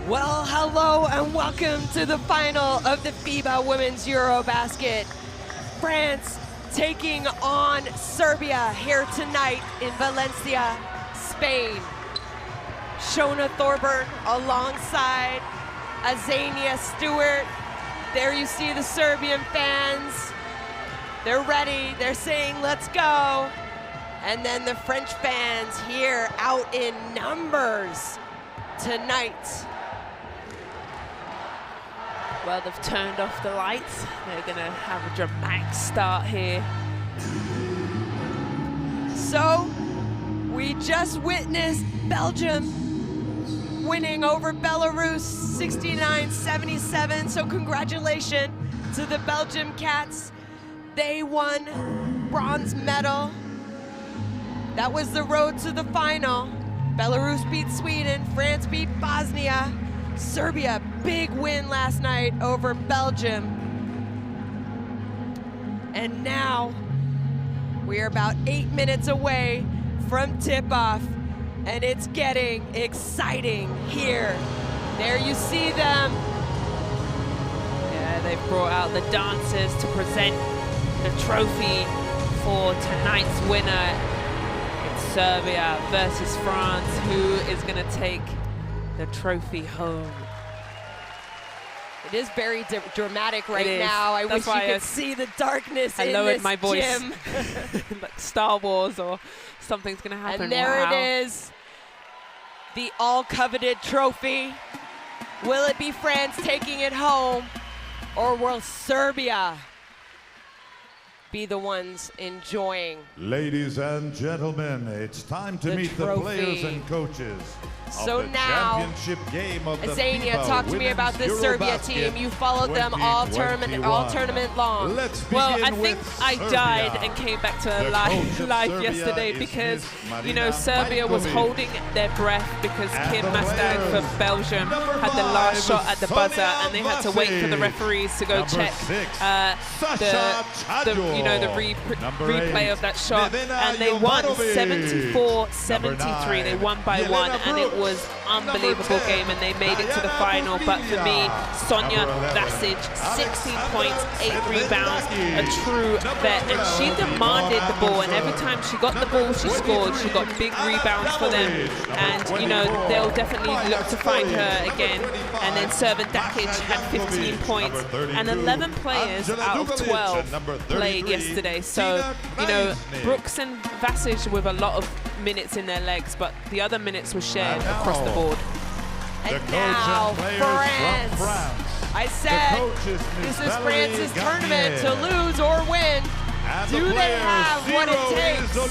Well, hello and welcome to the final of the FIBA Women's EuroBasket. France taking on Serbia here tonight in Valencia, Spain. Shona Thorburn alongside Azania Stewart. There you see the Serbian fans. They're ready, they're saying, let's go. And then the French fans here out in numbers tonight. Well, they've turned off the lights. They're gonna have a dramatic start here. So, we just witnessed Belgium winning over Belarus 69-77. So congratulations to the Belgium Cats. They won bronze medal. That was the road to the final. Belarus beat Sweden, France beat Bosnia. Serbia, big win last night over Belgium. And now we are about 8 minutes away from tip-off, and it's getting exciting here. There you see them. Yeah, they've brought out the dancers to present the trophy for tonight's winner. It's Serbia versus France. Who is going to take the trophy home? It is very dramatic right now. I wish you could see the darkness in this gym. I lowered my voice. Like Star Wars or something's going to happen. And there it is, the all-coveted trophy. Will it be France taking it home, or will Serbia be the ones enjoying? Ladies and gentlemen, it's time to meet the players and coaches. So now, Azania, talk to me about this Serbia team. You followed them all tournament long. Well, I think I died and came back to life yesterday because, you know, Serbia was holding their breath because Kim Mastag for Belgium had the last shot at the buzzer, and they had to wait for the referees to go check the replay of that shot, and they won 74-73. They won by one, and it was unbelievable game, and they made it to the final. But for me, Sonja Vasic, 16 points, 8 rebounds, a true vet, and she demanded the ball, and every time she got the ball, she scored. She got big rebounds for them, and you know, they'll definitely look to find her again. And then Servan Dakic had 15 points, and 11 players out of 12 played yesterday. So, you know, Brooks and Vasic with a lot of minutes in their legs, but the other minutes were shared across the board. And now France. I said this is France's tournament to lose or win. Do they have what it takes? Or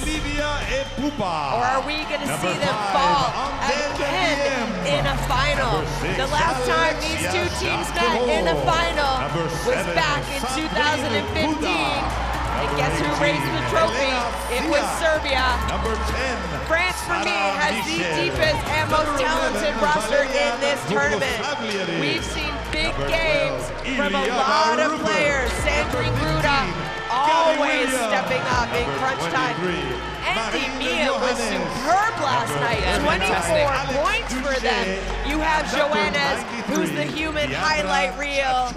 are we going to see them fall again in a final? The last time these two teams met in a final was back in 2015. And guess who raised the trophy? It was Serbia. France, for me, has the deepest and most talented roster in this tournament. We've seen big games from a lot of players. Sandrine Gruda always stepping up in crunch time. Andy Mia was superb last night. 24 points for them. You have Joannes, who's the human highlight reel.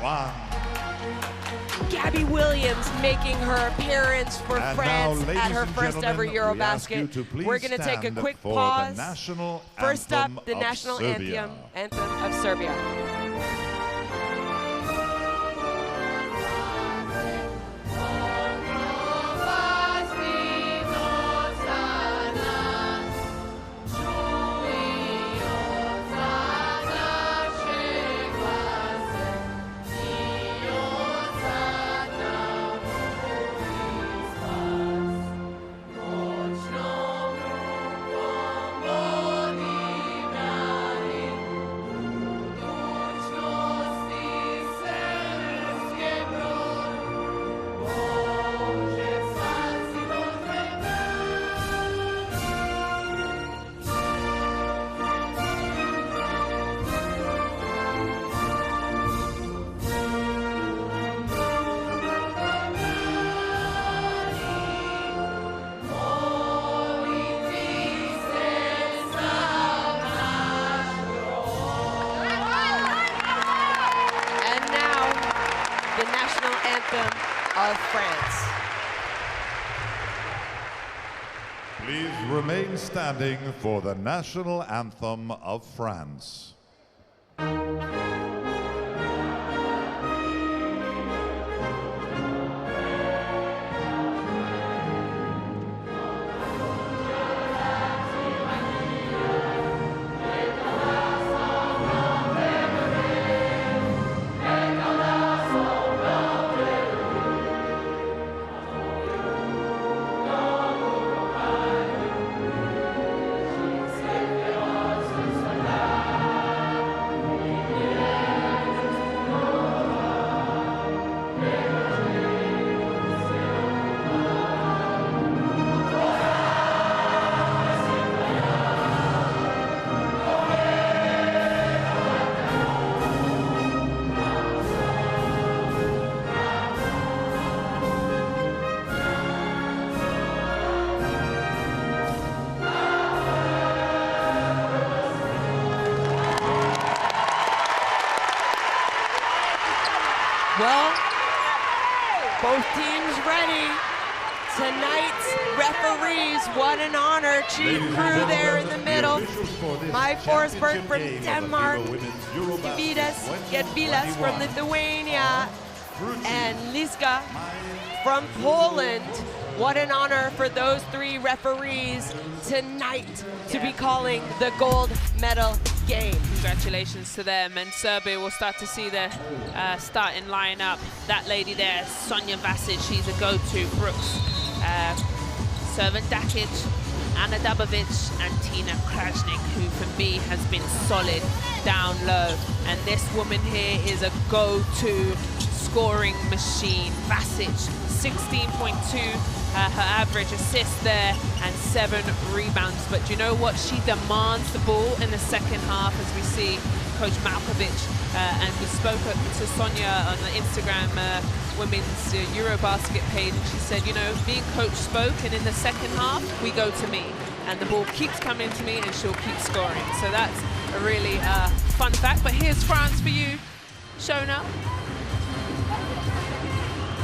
Gabby Williams making her appearance for France at her first ever EuroBasket. We're going to take a quick pause. First up, the national anthem of Serbia. of France. Please remain standing for the national anthem of France. Well, both teams ready. Tonight's referees, what an honor. Chief Crew there in the middle. Mai Forsberg from Denmark, Gedvilas from Lithuania, and Liska from Poland. What an honor for those three referees tonight to be calling the gold medal game. Congratulations to them, and Serbia will start to see their starting lineup. That lady there, Sonja Vasic, she's a go-to. Brooks, Servan Dakic, Anna Dabovic, and Tina Krajnik, who for me has been solid down low. And this woman here is a go-to scoring machine. Vasic, 16.2. Her average assist there and 7 rebounds. But you know what? She demands the ball in the second half, as we see Coach Malkovic. And we spoke to Sonja on the Instagram women's EuroBasket page, and she said, you know, me and Coach spoke, and in the second half, we go to me. And the ball keeps coming to me, and she'll keep scoring. So that's a really fun fact. But here's France for you, Shona.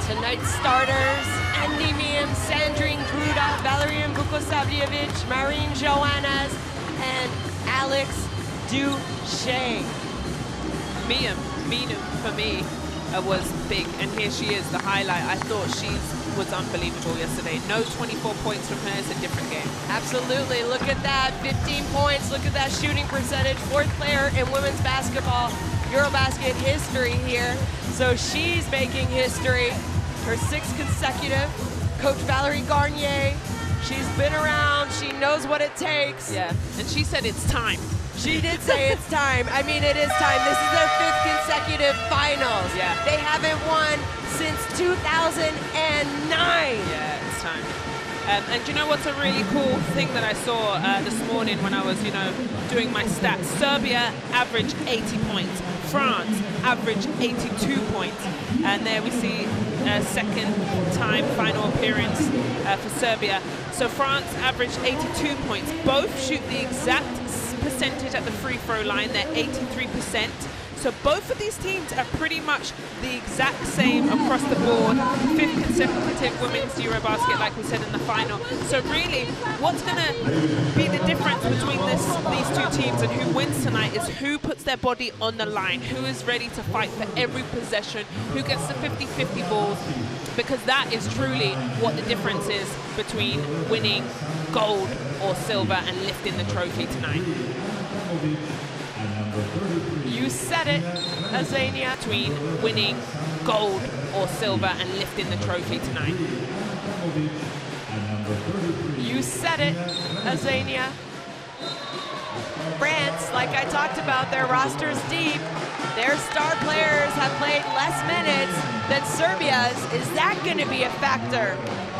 Tonight's starters: Andy Miem, Sandrine Gruda, Valerian Vukosavljevic, Marine Joannas, and Alex Duche. Miem for me was big, and here she is, the highlight. I thought she was unbelievable yesterday. No 24 points from her is a different game. Absolutely, look at that, 15 points, look at that shooting percentage, 4th player in women's basketball, EuroBasket history here. So she's making history, her 6th consecutive. Coach Valerie Garnier, she's been around, she knows what it takes. Yeah, and she said it's time. She did say it's time. I mean, it is time. This is their 5th consecutive finals. Yeah. They haven't won since 2009. Yeah, it's time. And you know what's a really cool thing that I saw this morning when I was, you know, doing my stats? Serbia averaged 80 points. France averaged 82 points. And there we see a second time final appearance for Serbia. So France averaged 82 points. Both shoot the exact percentage at the free throw line. They're 83%. So both of these teams are pretty much the exact same across the board. 5th consecutive women's EuroBasket, like we said in the final. So really, what's going to be the difference between these two teams and who wins tonight is who puts their body on the line, who is ready to fight for every possession, who gets the 50-50 balls, because that is truly what the difference is between winning gold or silver and lifting the trophy tonight. You said it, Azania. Between winning gold or silver and lifting the trophy tonight. You said it, Azania. France, like I talked about, their roster's deep. Their star players have played less minutes than Serbia's. Is that going to be a factor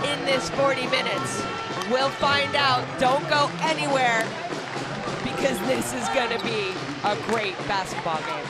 in this 40 minutes? We'll find out. Don't go anywhere, because this is going to be a great basketball game.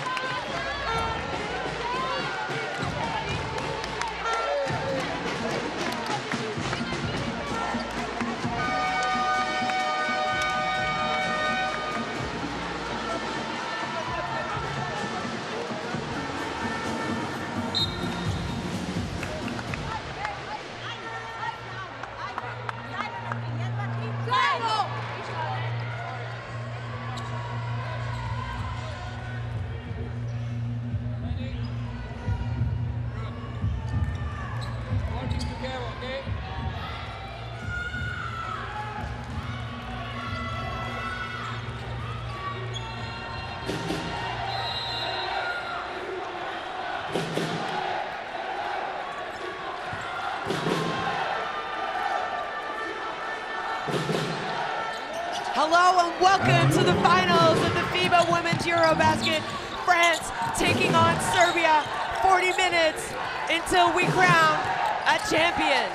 Hello and welcome to the finals of the FIBA Women's EuroBasket. France taking on Serbia. 40 minutes until we crown a champion.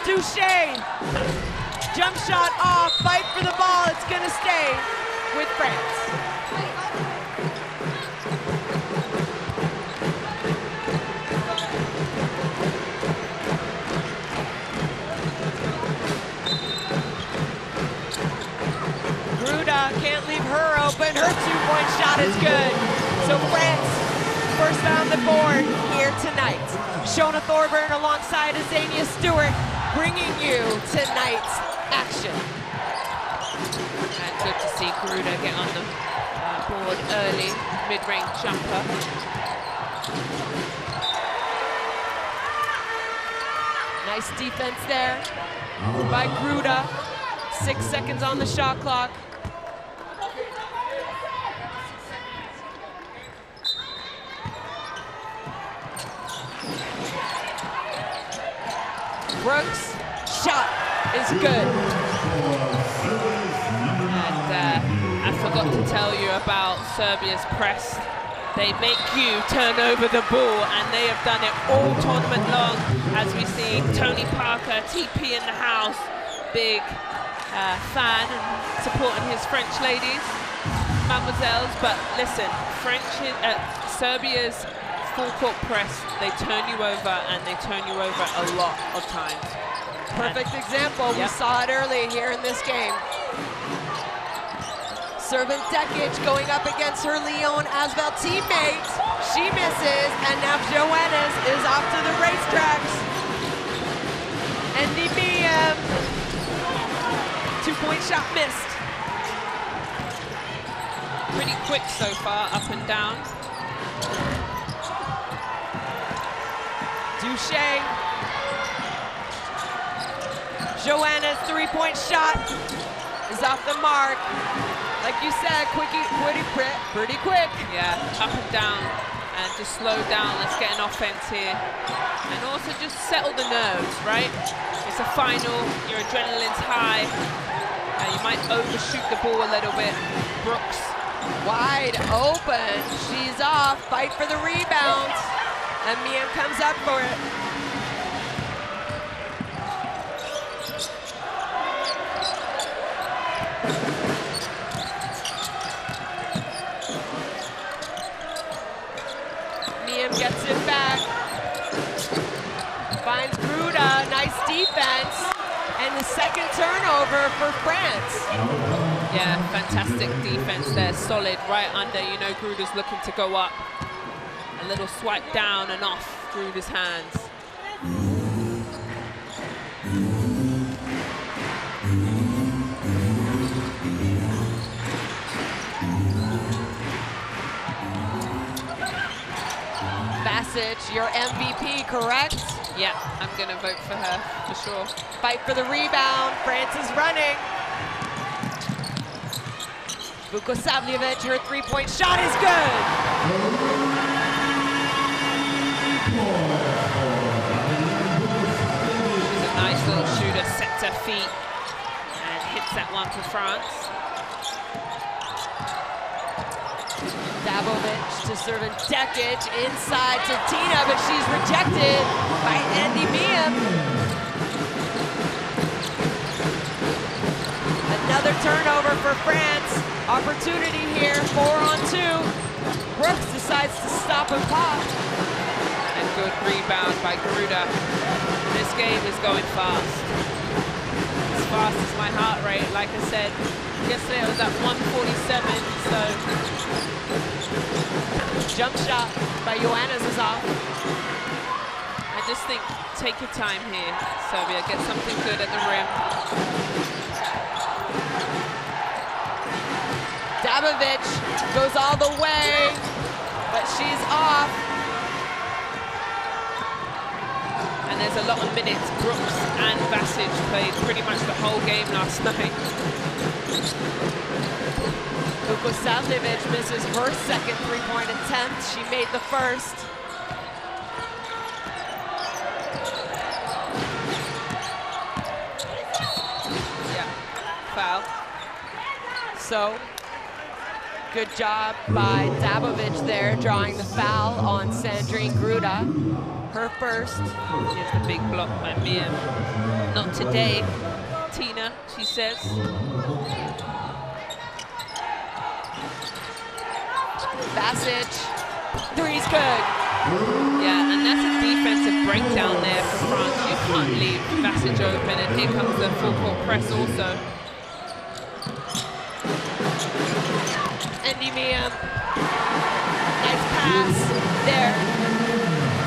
Touché, jump shot off, fight for the ball. It's gonna stay with France. Can't leave her open. Her two-point shot is good. So France first on the board here tonight. Shona Thorburn alongside Azania Stewart bringing you tonight's action. And good to see Garuda get on the board early, mid-range jumper. Nice defense there by Garuda. 6 seconds on the shot clock. Brooks' shot is good. And I forgot to tell you about Serbia's press. They make you turn over the ball, and they have done it all tournament long. As we see Tony Parker, TP in the house, big fan and supporting his French ladies, mademoiselles. But listen, Serbia's full court press, they turn you over, and they turn you over a lot of times. Perfect example. We saw it early here in this game. Servant Dekic going up against her Lyon Asvel teammate. She misses, and now Joannes is off to the racetracks. And the two-point shot missed. Pretty quick so far, up and down. Touché. Joanna's three-point shot is off the mark. Like you said, pretty quick. Yeah, up and down, and just slow down. Let's get an offense here. And also just settle the nerves, right? It's a final, your adrenaline's high. You might overshoot the ball a little bit. Brooks. Wide open, she's off, fight for the rebound. And Miam comes up for it. Miam gets it back. Finds Garuda, nice defense. And the second turnover for France. Yeah, fantastic defense there, solid, right under. You know Garuda's looking to go up. A little swipe down and off Garuda's hands. Basic, your MVP, correct? Yeah, I'm gonna vote for her, for sure. Fight for the rebound, France is running. Vukosavljevic, her three-point shot is good. She's a nice little shooter, sets her feet and hits that one for France. Dabovic to Servant Dekic, inside to Tina, but she's rejected by Andy Miam. Another turnover for France. Opportunity here, 4-on-2. Brooks decides to stop and pop. And good rebound by Garuda. This game is going fast. As fast as my heart rate, like I said. Yesterday I was at 147, so. Jump shot by Joannes is off. I just think, take your time here, Serbia. Get something good at the rim. Dabovic goes all the way, but she's off. And there's a lot of minutes. Brooks and Basic played pretty much the whole game last night. Vukosavljevic misses her second three-point attempt. She made the first. Yeah, So, good job by Dabovic there, drawing the foul on Sandrine Gruda. Her first. Here's the big block by Mia. Not today, Tina, she says. Basic, three's good. Yeah, and that's a defensive breakdown there for France. You can't leave Basic open, and here comes the full court press also. Andy Mia, nice pass there.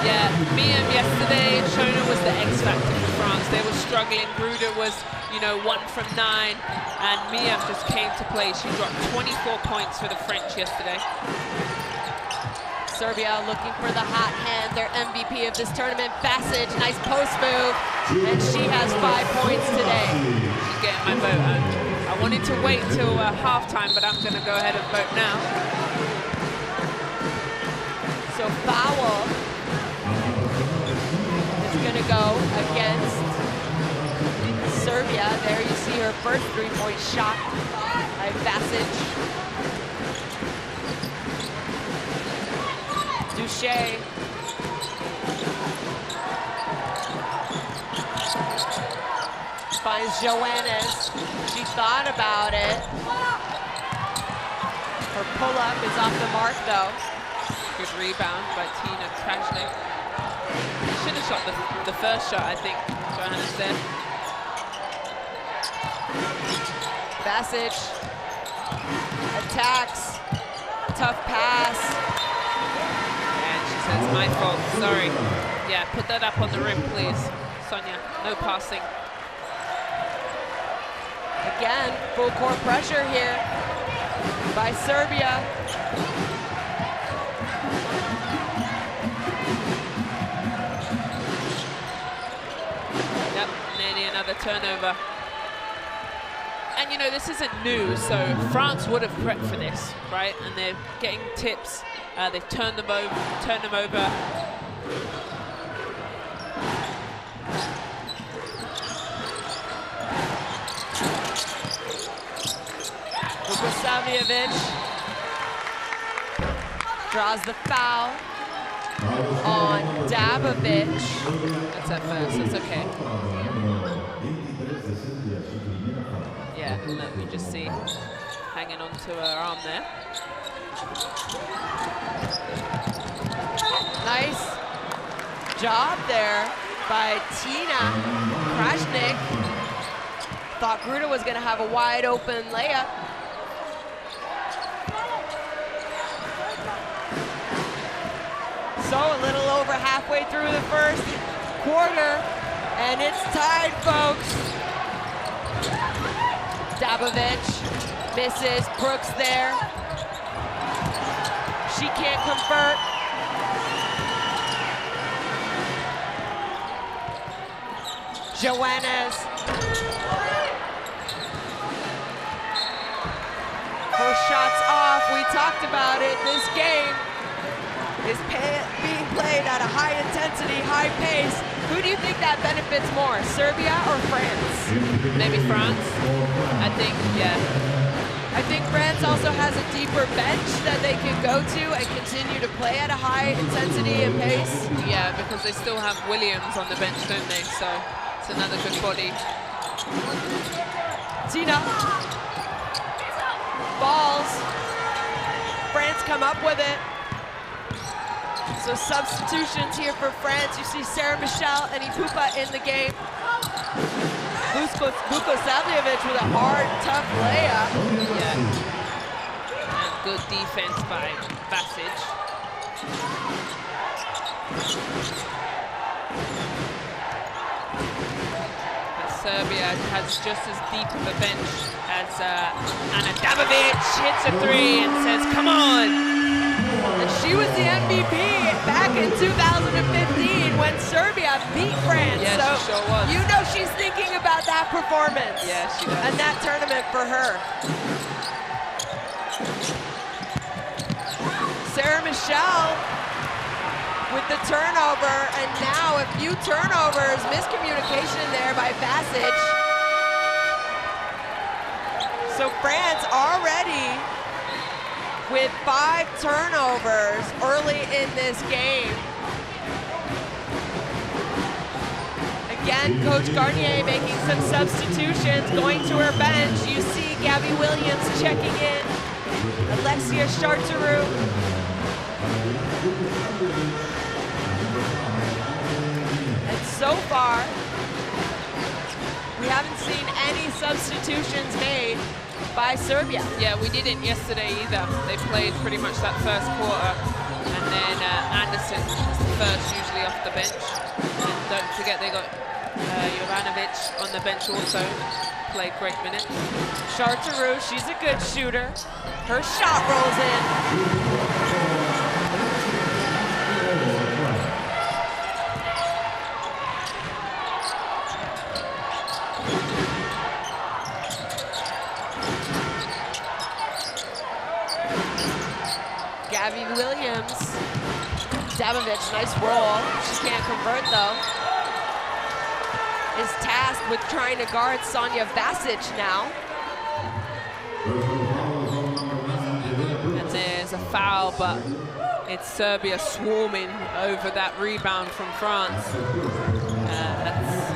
Yeah, Mia yesterday, Shona was the X factor for France. They were struggling. Gruda was, you know, 1 from 9, and Mia just came to play. She dropped 24 points for the French yesterday. Serbia looking for the hot hand, their MVP of this tournament. Basic, nice post move, and she has 5 points today. She's getting my vote. I wanted to wait till halftime, but I'm going to go ahead and vote now. So foul is going to go against Serbia. There you see her first 3-point shot by Basic. Duche. Finds Joannes. She thought about it. Her pull-up is off the mark, though. Good rebound by Tina Krajnik. Should have shot the first shot, I think, Johannes said. Basic attacks. Tough pass. And she says, my fault, sorry. Yeah, put that up on the rim, please. Sonia, no passing. Again, full court pressure here by Serbia. Yep, nearly another turnover. And you know, this isn't new, so France would have prepped for this, right? And they're getting tips. They've turned them over. Vukosavljevic draws the foul on Dabovic. That's at first, it's okay. Yeah, let me just see. Hanging on to her arm there. Nice job there by Tina Krajnik. Thought Gruda was going to have a wide open layup. So a little over halfway through the first quarter, and it's tied, folks. Dabovic misses, Brooks there. She can't convert. Joannes. First shot's off, we talked about it. This game is being played at a high intensity, high pace. Who do you think that benefits more, Serbia or France? Maybe France, I think, yeah. I think France also has a deeper bench that they can go to and continue to play at a high intensity and pace. Yeah, because they still have Williams on the bench, don't they? So it's another good body. Tina. Balls. France come up with it. So substitutions here for France. You see Sarah Michelle and Ipupa in the game. Vukosavljevic with a hard, tough layup. Yeah. And good defense by Basic. But Serbia has just as deep of a bench as Ana Dabovic hits a three and says, come on. And she was the MVP back in 2015 when Serbia beat France. Yeah, so she sure was. You know she's thinking about that performance. Yeah, she does. And that tournament for her. Sarah Michelle with the turnover, and now a few turnovers, miscommunication there by Basic. So France already with 5 turnovers early in this game. Again, Coach Garnier making some substitutions, going to her bench. You see Gabby Williams checking in. Alexia Charteroux. And so far, we haven't seen any substitutions made by Serbia. Yeah, we didn't yesterday either. They played pretty much that first quarter. And then Anderson is the first, usually off the bench. And don't forget they got Jovanovic on the bench also. Played great minutes. Charteroux, she's a good shooter. Her shot rolls in. Gabby Williams. Dabovic, nice roll. She can't convert though. Is tasked with trying to guard Sonja Vasic now. And there's a foul, but it's Serbia swarming over that rebound from France. That's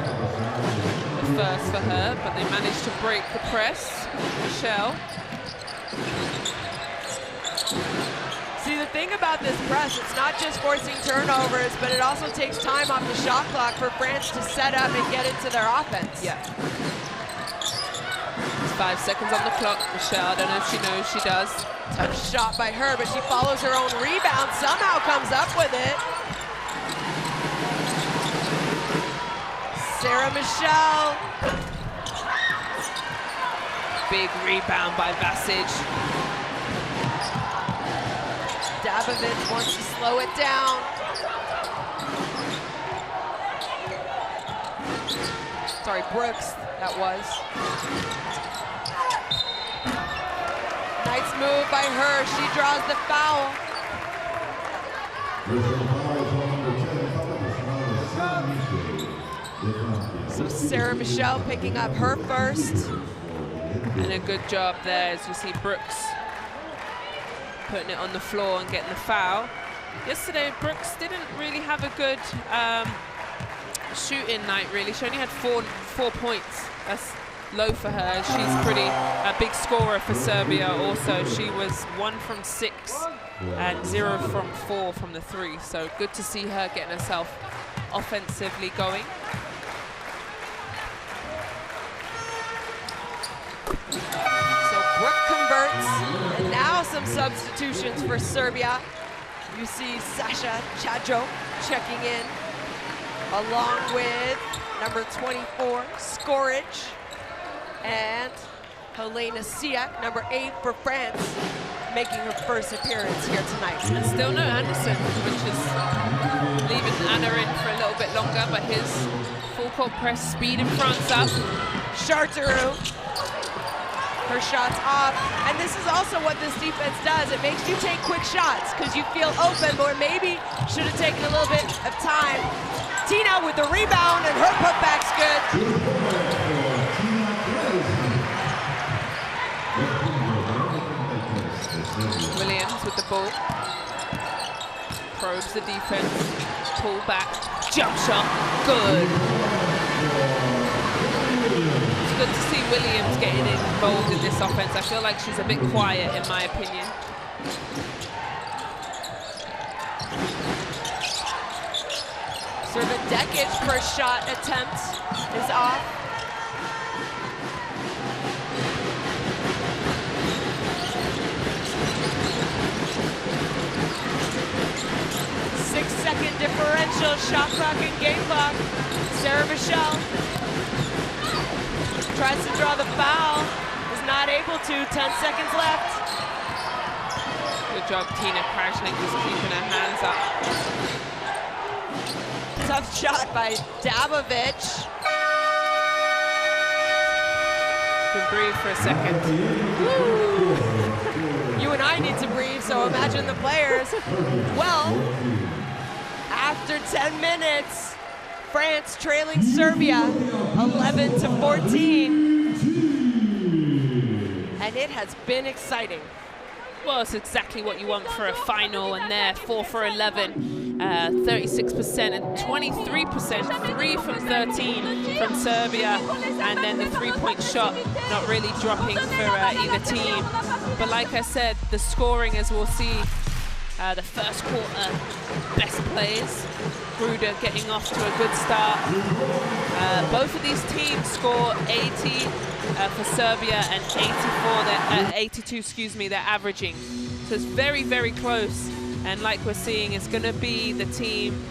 the first for her, but they managed to break the press. Michelle. See, the thing about this press, it's not just forcing turnovers, but it also takes time off the shot clock for France to set up and get into their offense. Yeah. It's 5 seconds on the clock. Michelle, I don't know if she knows, she does. Tough shot by her, but she follows her own rebound, somehow comes up with it. Sarah Michelle. Big rebound by Vasic. Dabovic wants to slow it down. Sorry, Brooks, that was. Nice move by her. She draws the foul. So Sarah Michelle picking up her first. And a good job there, as you see Brooks putting it on the floor and getting the foul. Yesterday, Brooks didn't really have a good shooting night, really. She only had four points. That's low for her. She's a big scorer for Serbia also. She was 1 from 6 and 0 from 4 from the 3. So good to see her getting herself offensively going. So Brooke converts, and now some substitutions for Serbia. You see Sasha Chajo checking in, along with number 24, Skoric, and Helena Siak, number 8 for France, making her first appearance here tonight. And still no Anderson, which is leaving Anna in for a little bit longer, but his full court press speeding France up. Charteroux. Her shot's off, and this is also what this defense does. It makes you take quick shots because you feel open, but maybe should have taken a little bit of time. Tina with the rebound, and her putback's good. Williams with the ball. Probes the defense, pull back, jump shot, good. It's good to see Williams getting involved in this offense. I feel like she's a bit quiet, in my opinion. Srvedecic's first shot attempt is off. Six-second differential, shot clock and game clock. Sarah Michelle tries to draw the foul, is not able to, 10 seconds left. Good job, Tina Krajnik, just keeping her hands up. Tough shot by Dabovic. Can breathe for a second. Woo. You and I need to breathe, so imagine the players. Well, after 10 minutes, France trailing Serbia 11-14. and it has been exciting. Well, it's exactly what you want for a final, and they're 4 for 11, 36% and 23%, 3 from 13 from Serbia, and then the three-point shot not really dropping for either team. But like I said, the scoring, as we'll see, the first quarter, best plays. Gruder getting off to a good start. Both of these teams score 80 for Serbia and 82, excuse me, they're averaging. So it's very, very close. And like we're seeing, it's going to be the team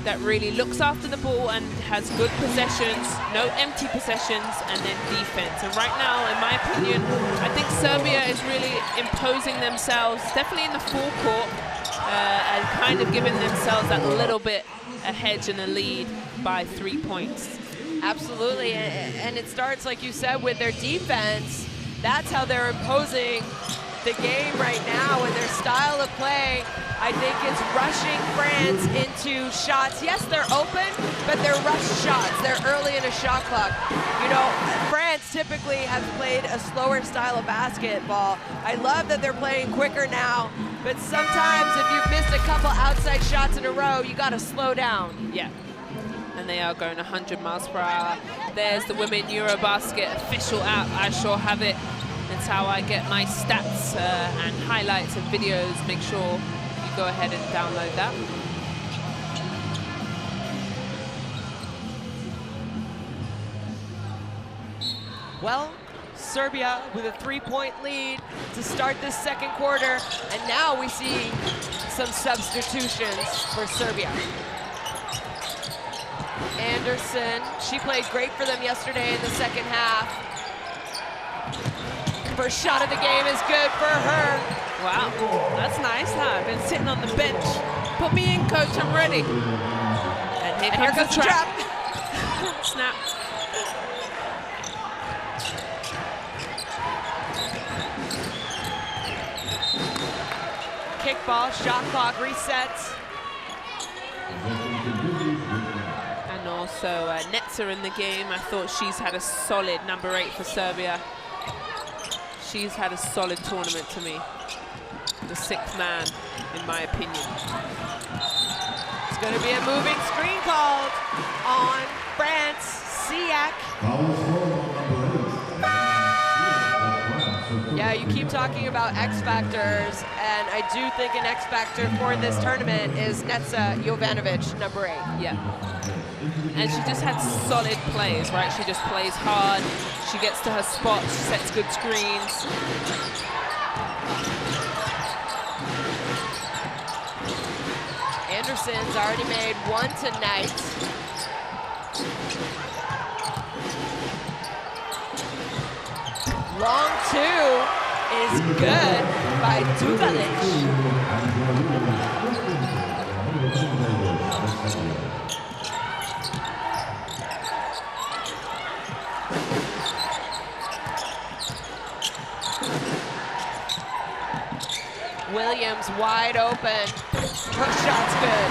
that really looks after the ball and has good possessions, no empty possessions, and then defense. And right now, in my opinion, I think Serbia is really imposing themselves, definitely in the full court, and kind of giving themselves that little bit a hedge and a lead by 3 points. Absolutely, and it starts, like you said, with their defense. That's how they're imposing the game right now, and their style of play. I think it's rushing France into shots. Yes, they're open, but they're rush shots. They're early in a shot clock. You know, France typically has played a slower style of basketball. I love that they're playing quicker now, but sometimes if you've missed a couple outside shots in a row, you gotta slow down. Yeah. And they are going 100 miles per hour. There's the Women EuroBasket official app. I sure have it. It's how I get my stats and highlights and videos. Make sure you go ahead and download that. Well, Serbia with a 3-point lead to start this second quarter, and now we see some substitutions for Serbia. Anderson, she played great for them yesterday in the second half. First shot of the game is good for her. Wow, that's nice, huh? I've been sitting on the bench. Put me in, coach, I'm ready. And here comes the trap. Snap. Kickball, shot clock resets. And also Netzer in the game. I thought she's had a solid number 8 for Serbia. She's had a solid tournament to me. The 6th man, in my opinion. It's going to be a moving screen called on France. Siak. Yeah, you keep talking about X factors, and I do think an X factor for this tournament is Netza Jovanovic, number 8. Yeah. And she just had solid plays, right? She just plays hard. She gets to her spots, she sets good screens. Anderson's already made 1 tonight. Long 2 is good by Duvalic. Williams wide open. Hook shot's good.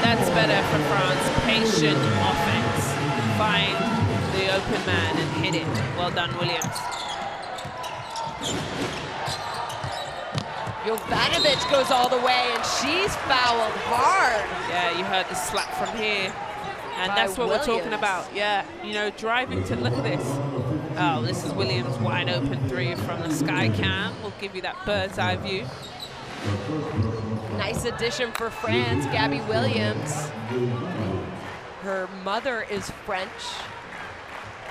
That's better for France. Patient offense. Find the open man and hit it. Well done, Williams. Jovanovic goes all the way, and she's fouled hard. Yeah, you heard the slap from here. And that's what we're talking about. Yeah, you know, driving to, look at this. Oh, this is Williams' wide open 3 from the sky cam. We'll give you that bird's eye view. Nice addition for France, Gabby Williams. Her mother is French,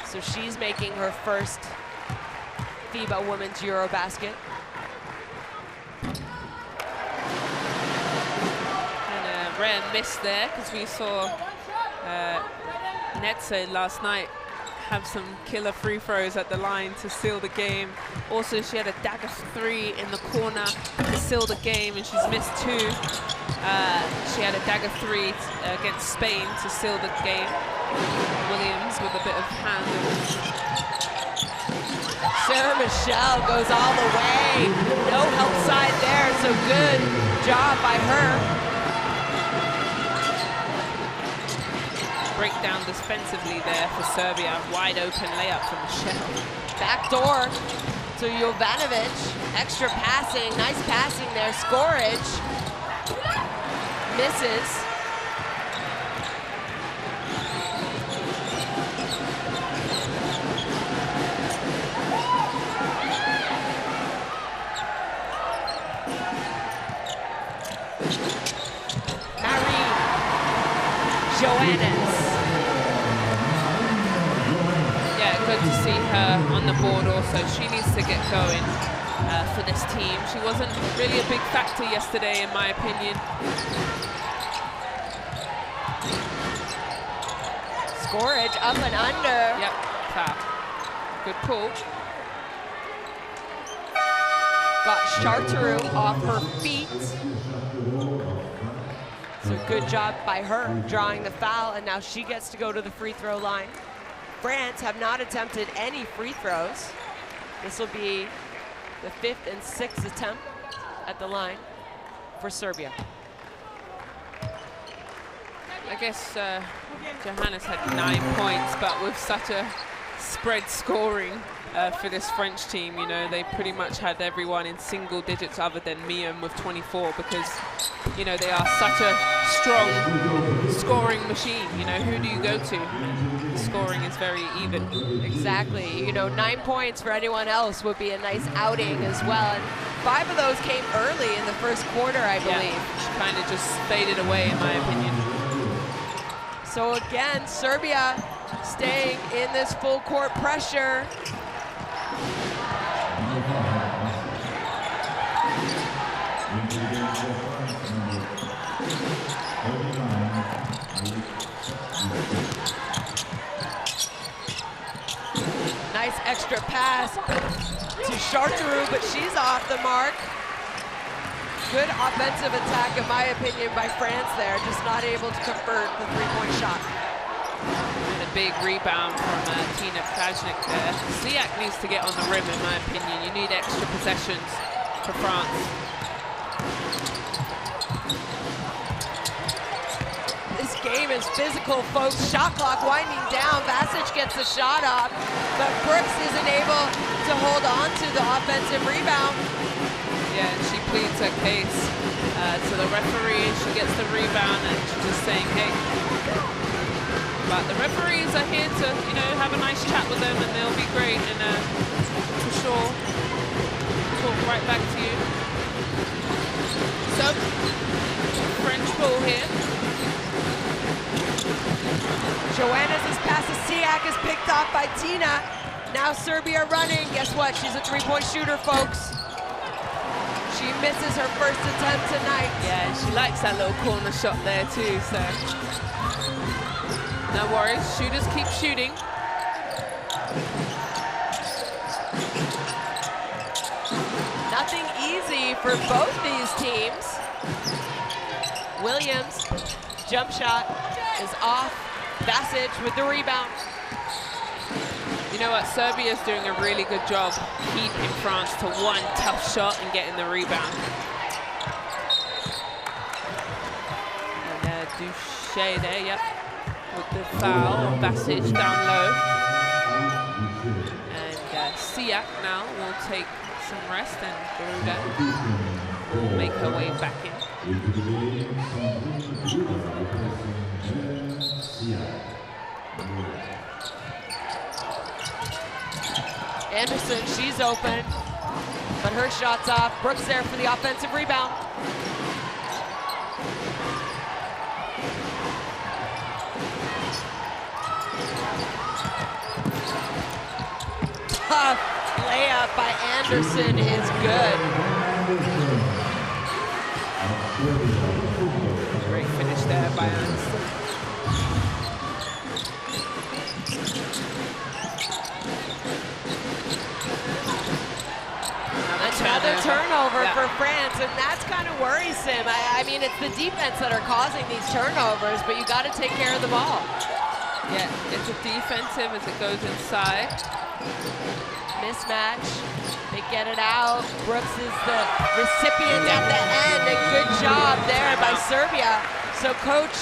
so she's making her first FIBA Women's EuroBasket. And a rare miss there, because we saw Netzer last night have some killer free throws at the line to seal the game. Also, she had a dagger 3 in the corner to seal the game, and she's missed 2. She had a dagger 3 against Spain to seal the game. Williams with a bit of handle. Sarah Michelle goes all the way. No help side there, so good job by her. Breakdown defensively there for Serbia. Wide open layup for Michelle. Backdoor to Jovanovic. Extra passing, nice passing there. Scorage misses. Joannes. Yeah, good to see her on the board also. She needs to get going for this team. She wasn't really a big factor yesterday, in my opinion. Scorage up and under. Yep, foul. Good pull. Got Charteru off her feet. So good job by her drawing the foul, and now she gets to go to the free throw line. France have not attempted any free throws. This will be the 5th and 6th attempt at the line for Serbia. I guess Johannes had 9 points, but with such a spread scoring for this French team, you know, they pretty much had everyone in single digits other than Miam with 24, because, you know, they are such a strong scoring machine. You know, who do you go to? The scoring is very even. Exactly. You know, 9 points for anyone else would be a nice outing as well. And 5 of those came early in the first quarter, I believe. Yeah, she kind of just faded away, in my opinion. So again, Serbia staying in this full court pressure. Nice extra pass to Charteru, but she's off the mark. Good offensive attack, in my opinion, by France there, just not able to convert the three-point shot. And a big rebound from Tina Krajnik there. Siak needs to get on the rim, in my opinion. You need extra possessions for France. This game is physical, folks. Shot clock winding down. Vasic gets a shot off, but Brooks isn't able to hold on to the offensive rebound. Yeah, and she pleads her case to the referee. She gets the rebound and she's just saying, hey. But the referees are here to, you know, have a nice chat with them, and they'll be great, and for sure, talk right back to you. So, French ball here. Joannes' pass to Siak is picked off by Tina. Now Serbia running. Guess what? She's a three-point shooter, folks. She misses her first attempt tonight. Yeah, and she likes that little corner shot there too, so. No worries, shooters keep shooting. Nothing easy for both these teams. Williams, jump shot is off. Vasic with the rebound. You know what, Serbia's doing a really good job keeping France to one tough shot and getting the rebound. And Duche there, yep, with the foul on Vasic down low. And Siak now will take some rest, and Garuda will make her way back in. Anderson, she's open, but her shot's off. Brooks there for the offensive rebound. Tough layup by Anderson is good. Great finish there by Anderson. Another turnover for France, and that's kind of worrisome. I mean, it's the defense that are causing these turnovers, but you got to take care of the ball. Yeah, it's a defensive as it goes inside. Mismatch. They get it out. Brooks is the recipient at the end. A good job there by Serbia. So Coach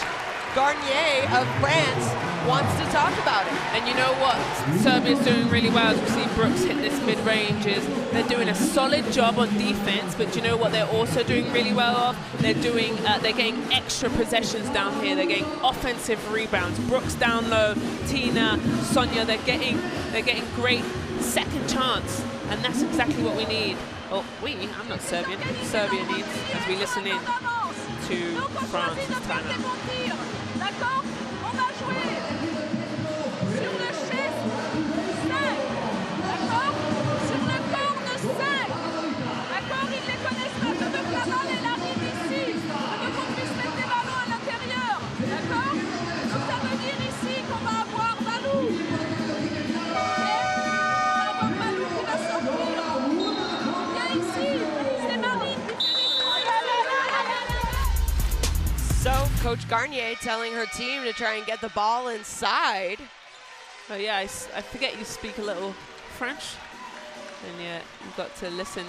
Garnier of France wants to talk about it. And you know what Serbia's doing really well, as we see Brooks hit this mid-range, is they're doing a solid job on defense, but you know what they're also doing really well of? They're getting extra possessions down here. They're getting offensive rebounds. Brooks down low, Tina, Sonia, they're getting great second chance, and that's exactly what we need. Oh, I'm not Serbian. Serbia needs, as we listen in to France's timeout. So Coach Garnier telling her team to try and get the ball inside. Oh yeah, I forget you speak a little French. And yeah, you've got to listen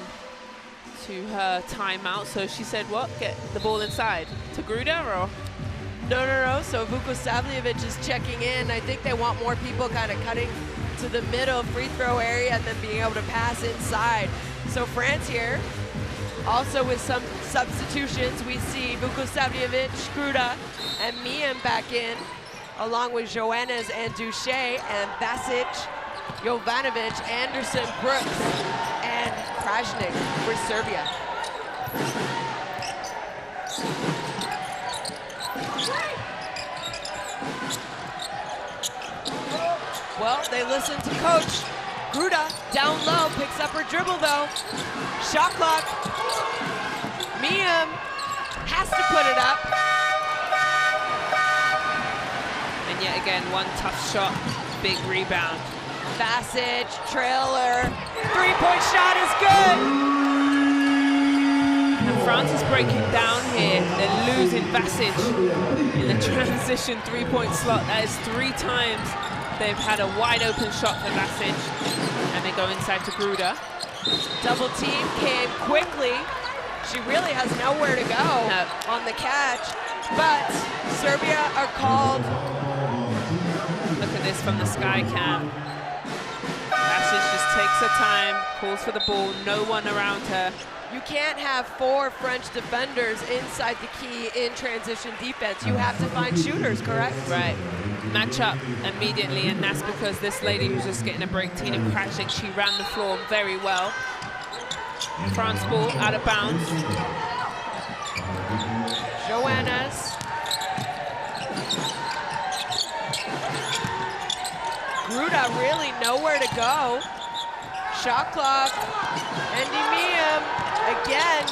to her timeout. So she said what? Get the ball inside to Gruda, or? No. So Vukosavljevic is checking in. I think they want more people kind of cutting to the middle free throw area and then being able to pass inside. So France here, also with some substitutions, we see Vukosavljevic, Gruda, and Miem back in, along with Joannes and Duché and Basic, Jovanovic, Anderson, Brooks, and Krajnik for Serbia. Well, they listen to coach. Gruda down low, picks up her dribble though. Shot clock. Miem has to put it up. And yet again, one tough shot, big rebound. Basic, trailer, three-point shot is good. And France is breaking down here. They're losing Basic in the transition three-point slot. That is 3 times they've had a wide open shot for Basic. And they go inside to Gruda. Double team came quickly. She really has nowhere to go on the catch. But Serbia are called. Look at this from the sky cam. Basic just takes her time, calls for the ball, no one around her. You can't have 4 French defenders inside the key in transition defense. You have to find shooters, correct? Right. Match up immediately, and that's because this lady who's just getting a break, Tina Krajnik, she ran the floor very well. France ball out of bounds. Joannes. Gruda really nowhere to go. Shot clock. Andy Miem again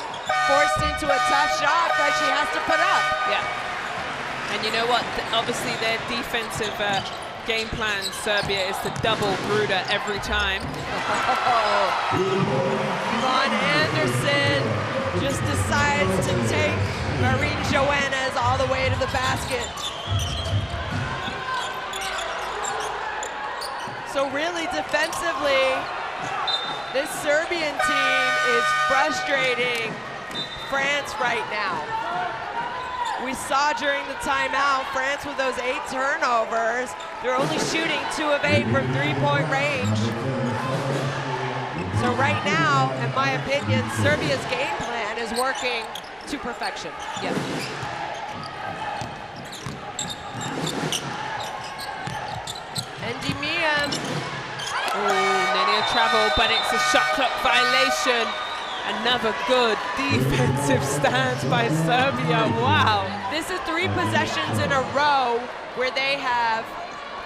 forced into a tough shot that she has to put up. Yeah. And you know what? Obviously their defensive game plan, Serbia, is to double Gruda every time. Yvonne Anderson just decides to take Marine Joannes all the way to the basket. So really defensively, this Serbian team is frustrating France right now. We saw during the timeout, France with those 8 turnovers, they're only shooting 2 of 8 from three-point range. So right now, in my opinion, Serbia's game plan is working to perfection. Yep. Andy Miem. Nearly a travel, but it's a shot clock violation. Another good defensive stance by Serbia. Wow. This is 3 possessions in a row where they have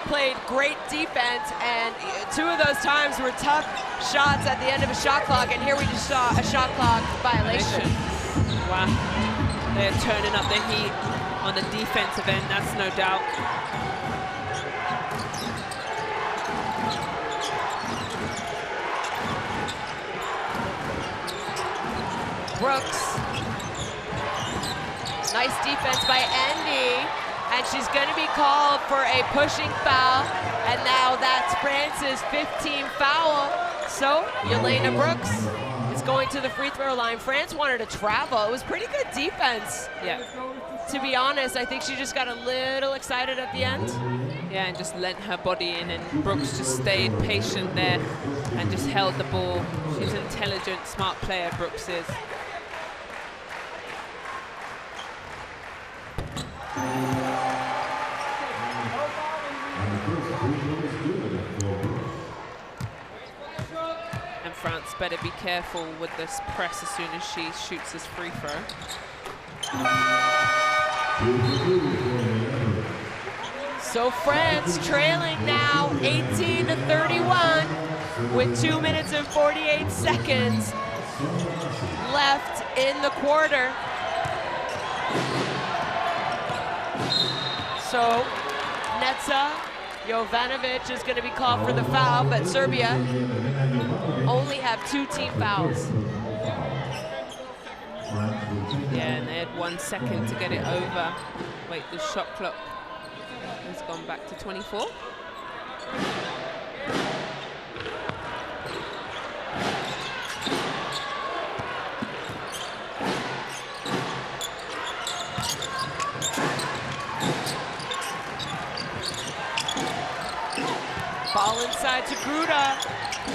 played great defense, and 2 of those times were tough shots at the end of a shot clock, and here we just saw a shot clock violation. Wow. They're turning up the heat on the defensive end, that's no doubt. Brooks. Nice defense by Andy. And she's going to be called for a pushing foul. And now that's France's 15th foul. So Yelena Brooks is going to the free throw line. France wanted to travel. It was pretty good defense. Yeah. To be honest, I think she just got a little excited at the end. Yeah, and just lent her body in, and Brooks just stayed patient there and just held the ball. She's an intelligent, smart player, Brooks is. And France better be careful with this press as soon as she shoots this free throw. So France trailing now 18-31 with 2 minutes and 48 seconds left in the quarter. So Netza Jovanovic is going to be called for the foul, but Serbia only have 2 team fouls. Yeah, and they had 1 second to get it over. Wait, the shot clock has gone back to 24. Ball inside to Gruda.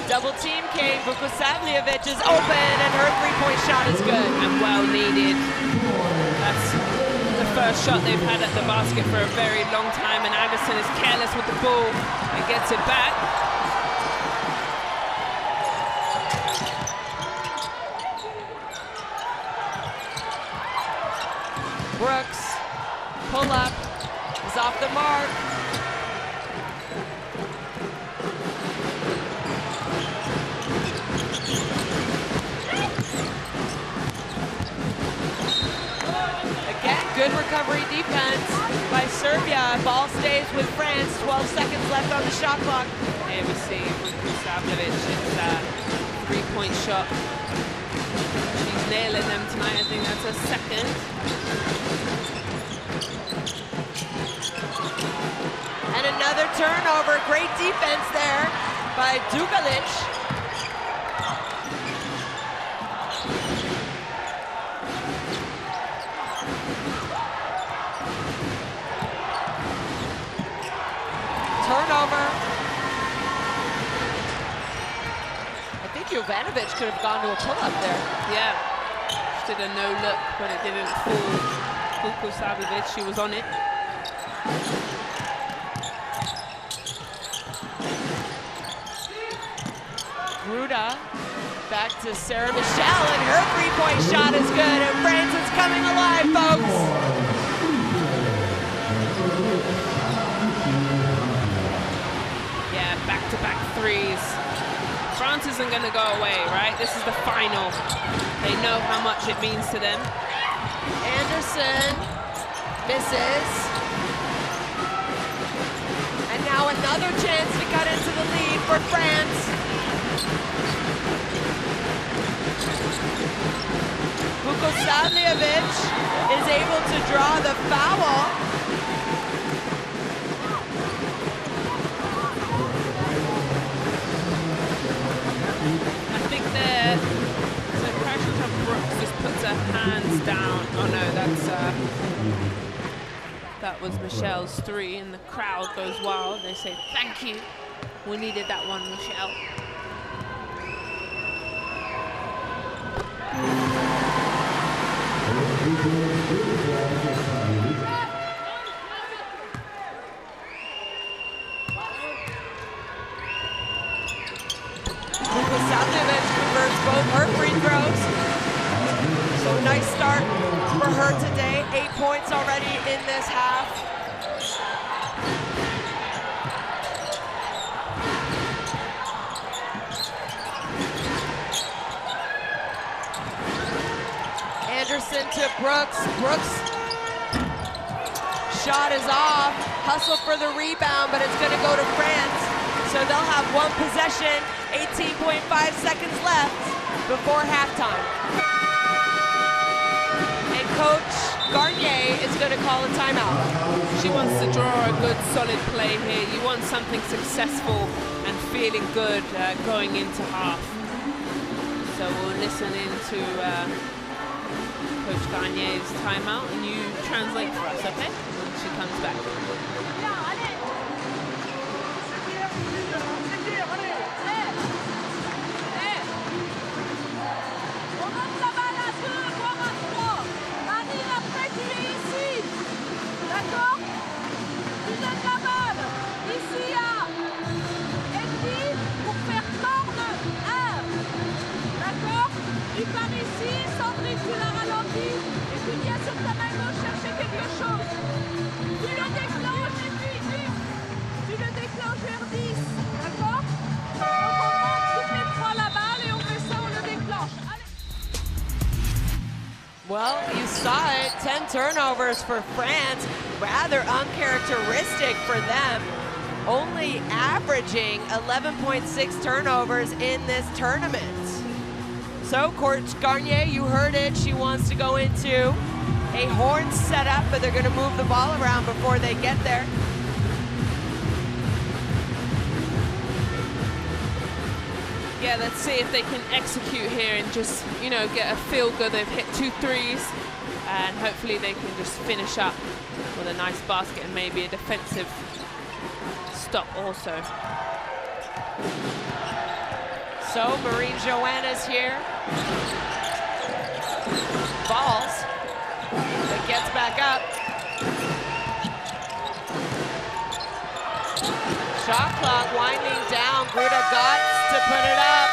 Double team came. Vukosavljevic is open, and her three-point shot is good. And well needed. That's the first shot they've had at the basket for a very long time, and Anderson is careless with the ball and gets it back. Brooks, pull up, is off the mark. Good recovery defense by Serbia. Ball stays with France. 12 seconds left on the shot clock. Here we see Vukosavljevic. It's a three-point shot. She's nailing them tonight. I think that's her second. And another turnover. Great defense there by Dugalic. Turnover. I think Jovanovic could have gone to a pull-up there. Yeah, she did a no-look, but it didn't fool Vukosavljevic. She was on it. Gruda back to Sarah Michelle, and her three-point shot is good, and France is coming alive, folks. Back-to-back threes. France isn't going to go away, right? This is the final. They know how much it means to them. Anderson misses. And now another chance to cut into the lead for France. Vukosavljevic is able to draw the foul. Brooks just puts her hands down. Oh no, that was Michelle's three, and the crowd goes wild. They say, thank you. We needed that one, Michelle. Vukosavljevic converts both her free throws. So nice start for her today. 8 points already in this half. Anderson to Brooks. Brooks shot is off. Hustle for the rebound, but it's going to go to France. So they'll have one possession. 18.5 seconds left before halftime. Coach Garnier is going to call a timeout. She wants to draw a good, solid play here. You want something successful and feeling good going into half. So we'll listen into Coach Garnier's timeout, and you translate for us, okay? When she comes back. 10 turnovers for France, rather uncharacteristic for them. Only averaging 11.6 turnovers in this tournament. So Coach Garnier, you heard it, she wants to go into a horn setup, but they're gonna move the ball around before they get there. Yeah, let's see if they can execute here and just, you know, get a feel good. They've hit 2 threes, and hopefully they can just finish up with a nice basket and maybe a defensive stop also. So Marie Joanna's here. Falls, but gets back up. Shot clock winding down. Gruda Guts to put it up,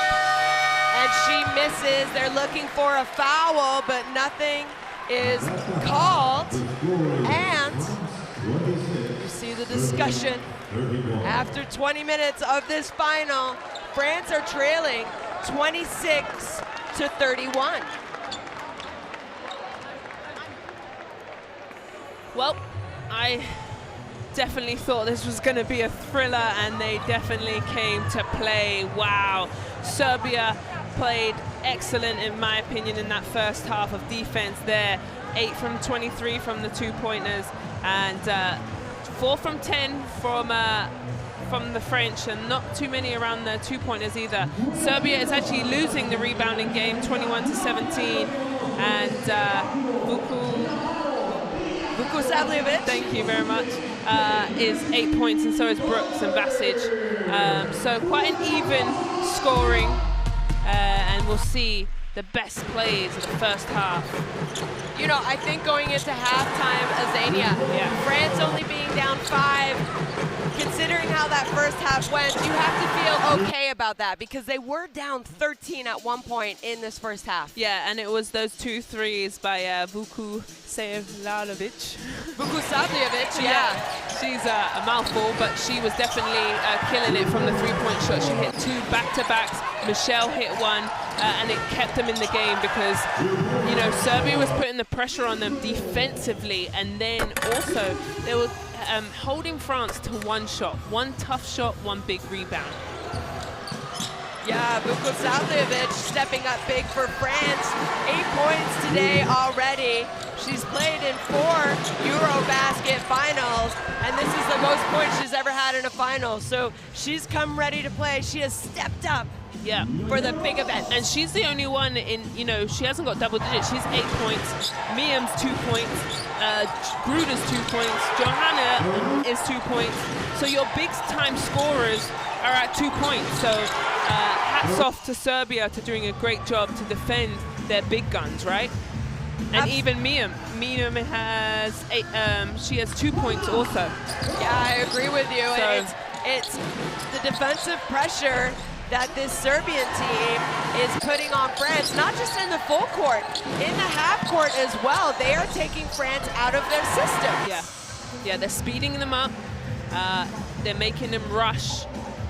and she misses. They're looking for a foul, but nothing is called. And you see the discussion. After 20 minutes of this final, France are trailing 26-31. Well, I definitely thought this was going to be a thriller, and they definitely came to play. Wow. Serbia played excellent, in my opinion, in that first half of defense there. 8 from 23 from the 2-pointers, and 4 from 10 from the French, and not too many around the 2-pointers either. Serbia is actually losing the rebounding game 21-17, and Vuku Savljevic, thank you very much, is 8 points, and so is Brooks and Basic. So quite an even scoring, and we'll see the best plays of the first half. You know, I think going into halftime, Azania, France only being down 5, considering how that first half went, you have to feel okay about that, because they were down 13 at one point in this first half. Yeah, and it was those 2 threes by Vuku Savljevic. Vuku Savljevic, yeah. She's a mouthful, but she was definitely killing it from the 3-point shot. She hit 2 back-to-backs. Michelle hit 1, and it kept them in the game because, you know, Serbia was putting the pressure on them defensively, and then also they were holding France to 1 shot, 1 tough shot, 1 big rebound. Yeah, Vuku Savljevic stepping up big for France. 8 points today already. She's played in 4 EuroBasket finals, and this is the most points she's ever had in a final. So she's come ready to play. She has stepped up for the big event. And she's the only one in, you know, she hasn't got double digits. She's 8 points. Miam's 2 points. Gruda's 2 points. Johanna is 2 points. So your big time scorers are at 2 points. So hats off to Serbia to doing a great job to defend their big guns, right? And even Miam has 8. She has 2 points also. Yeah, I agree with you. So it's the defensive pressure that this Serbian team is putting on France, not just in the full court, in the half court as well. They are taking France out of their system. Yeah, they're speeding them up. They're making them rush.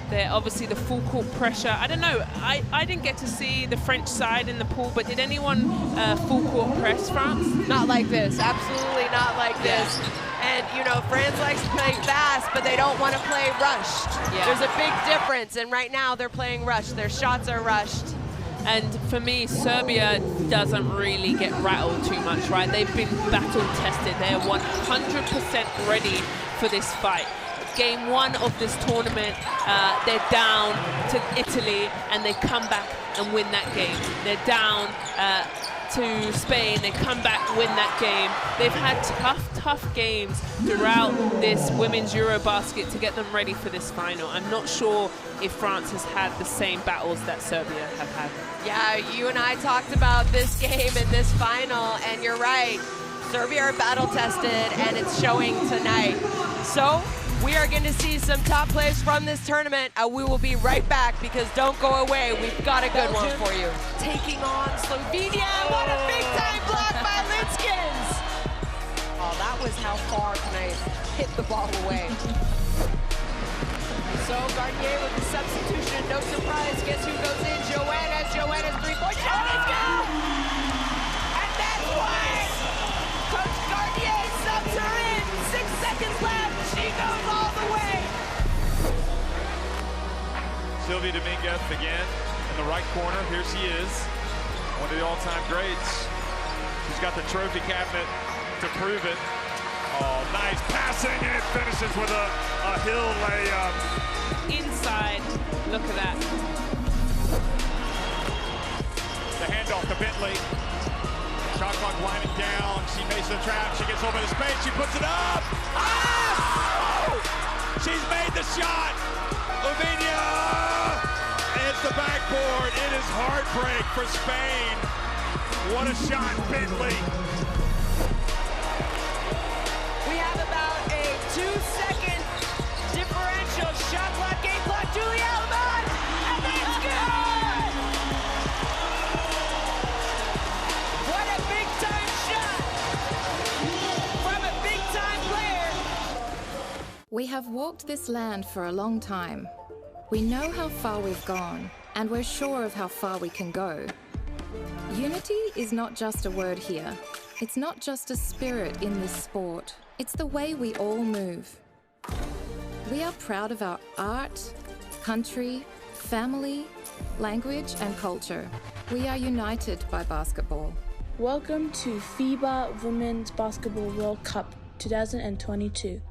They're obviously the full court pressure. I don't know, I didn't get to see the French side in the pool, but did anyone full court press France? Not like this, absolutely not like this. And, you know, France likes to play fast, but they don't want to play rushed. Yeah. There's a big difference, and right now they're playing rushed. Their shots are rushed. And for me, Serbia doesn't really get rattled too much, right? They've been battle tested. They're 100% ready for this fight. Game 1 of this tournament, they're down to Italy, and they come back and win that game. They're down to Spain, they come back, win that game. They've had tough games throughout this women's EuroBasket to get them ready for this final. I'm not sure if France has had the same battles that Serbia have had. Yeah, you and I talked about this game and this final, and you're right. Serbia are battle tested, and it's showing tonight. So we are going to see some top plays from this tournament. We will be right back, because don't go away. We've got a good one for you. Taking on Slovenia. What a big-time block by Litskins. Oh, that was how far can I hit the ball away. So Garnier with the substitution. No surprise. Guess who goes in? Joanna's 3-point shot. Let's go! And that's why Sylvia Dominguez again in the right corner. Here she is, one of the all-time greats. She's got the trophy cabinet to prove it. Oh, nice passing, and it finishes with a hill layup. Inside, look at that. The handoff to Bentley. Shot clock winding down. She makes the trap. She gets over the space. She puts it up. Oh! She's made the shot. Lavinia. It's the backboard. It is heartbreak for Spain. What a shot, Bentley. We have about a 2-second differential. Shot clock, game clock, Julie Alban, and it's good! What a big-time shot from a big-time player. We have walked this land for a long time. We know how far we've gone, and we're sure of how far we can go. Unity is not just a word here. It's not just a spirit in this sport. It's the way we all move. We are proud of our art, country, family, language, and culture. We are united by basketball. Welcome to FIBA Women's Basketball World Cup 2022.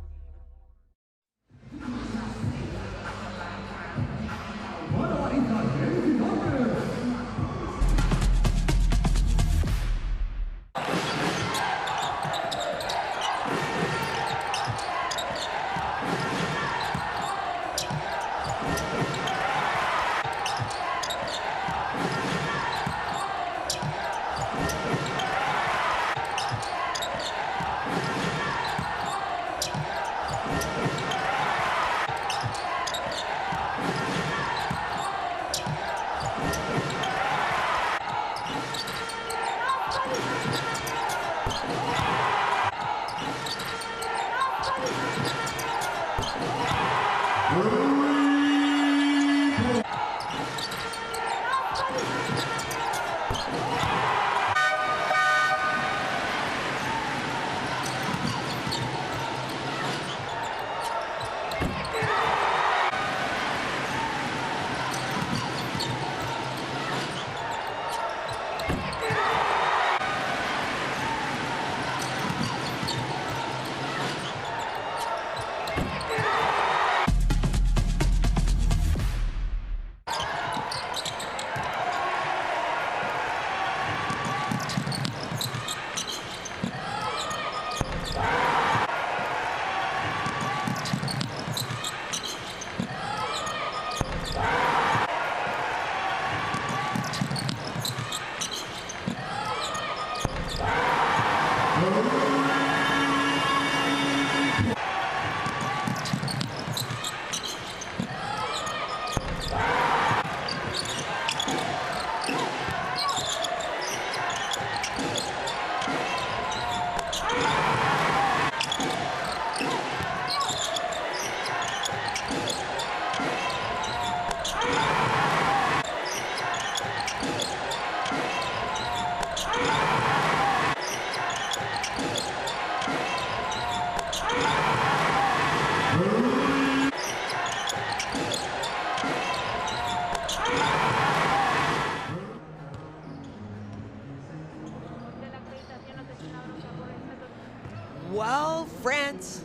Well, France,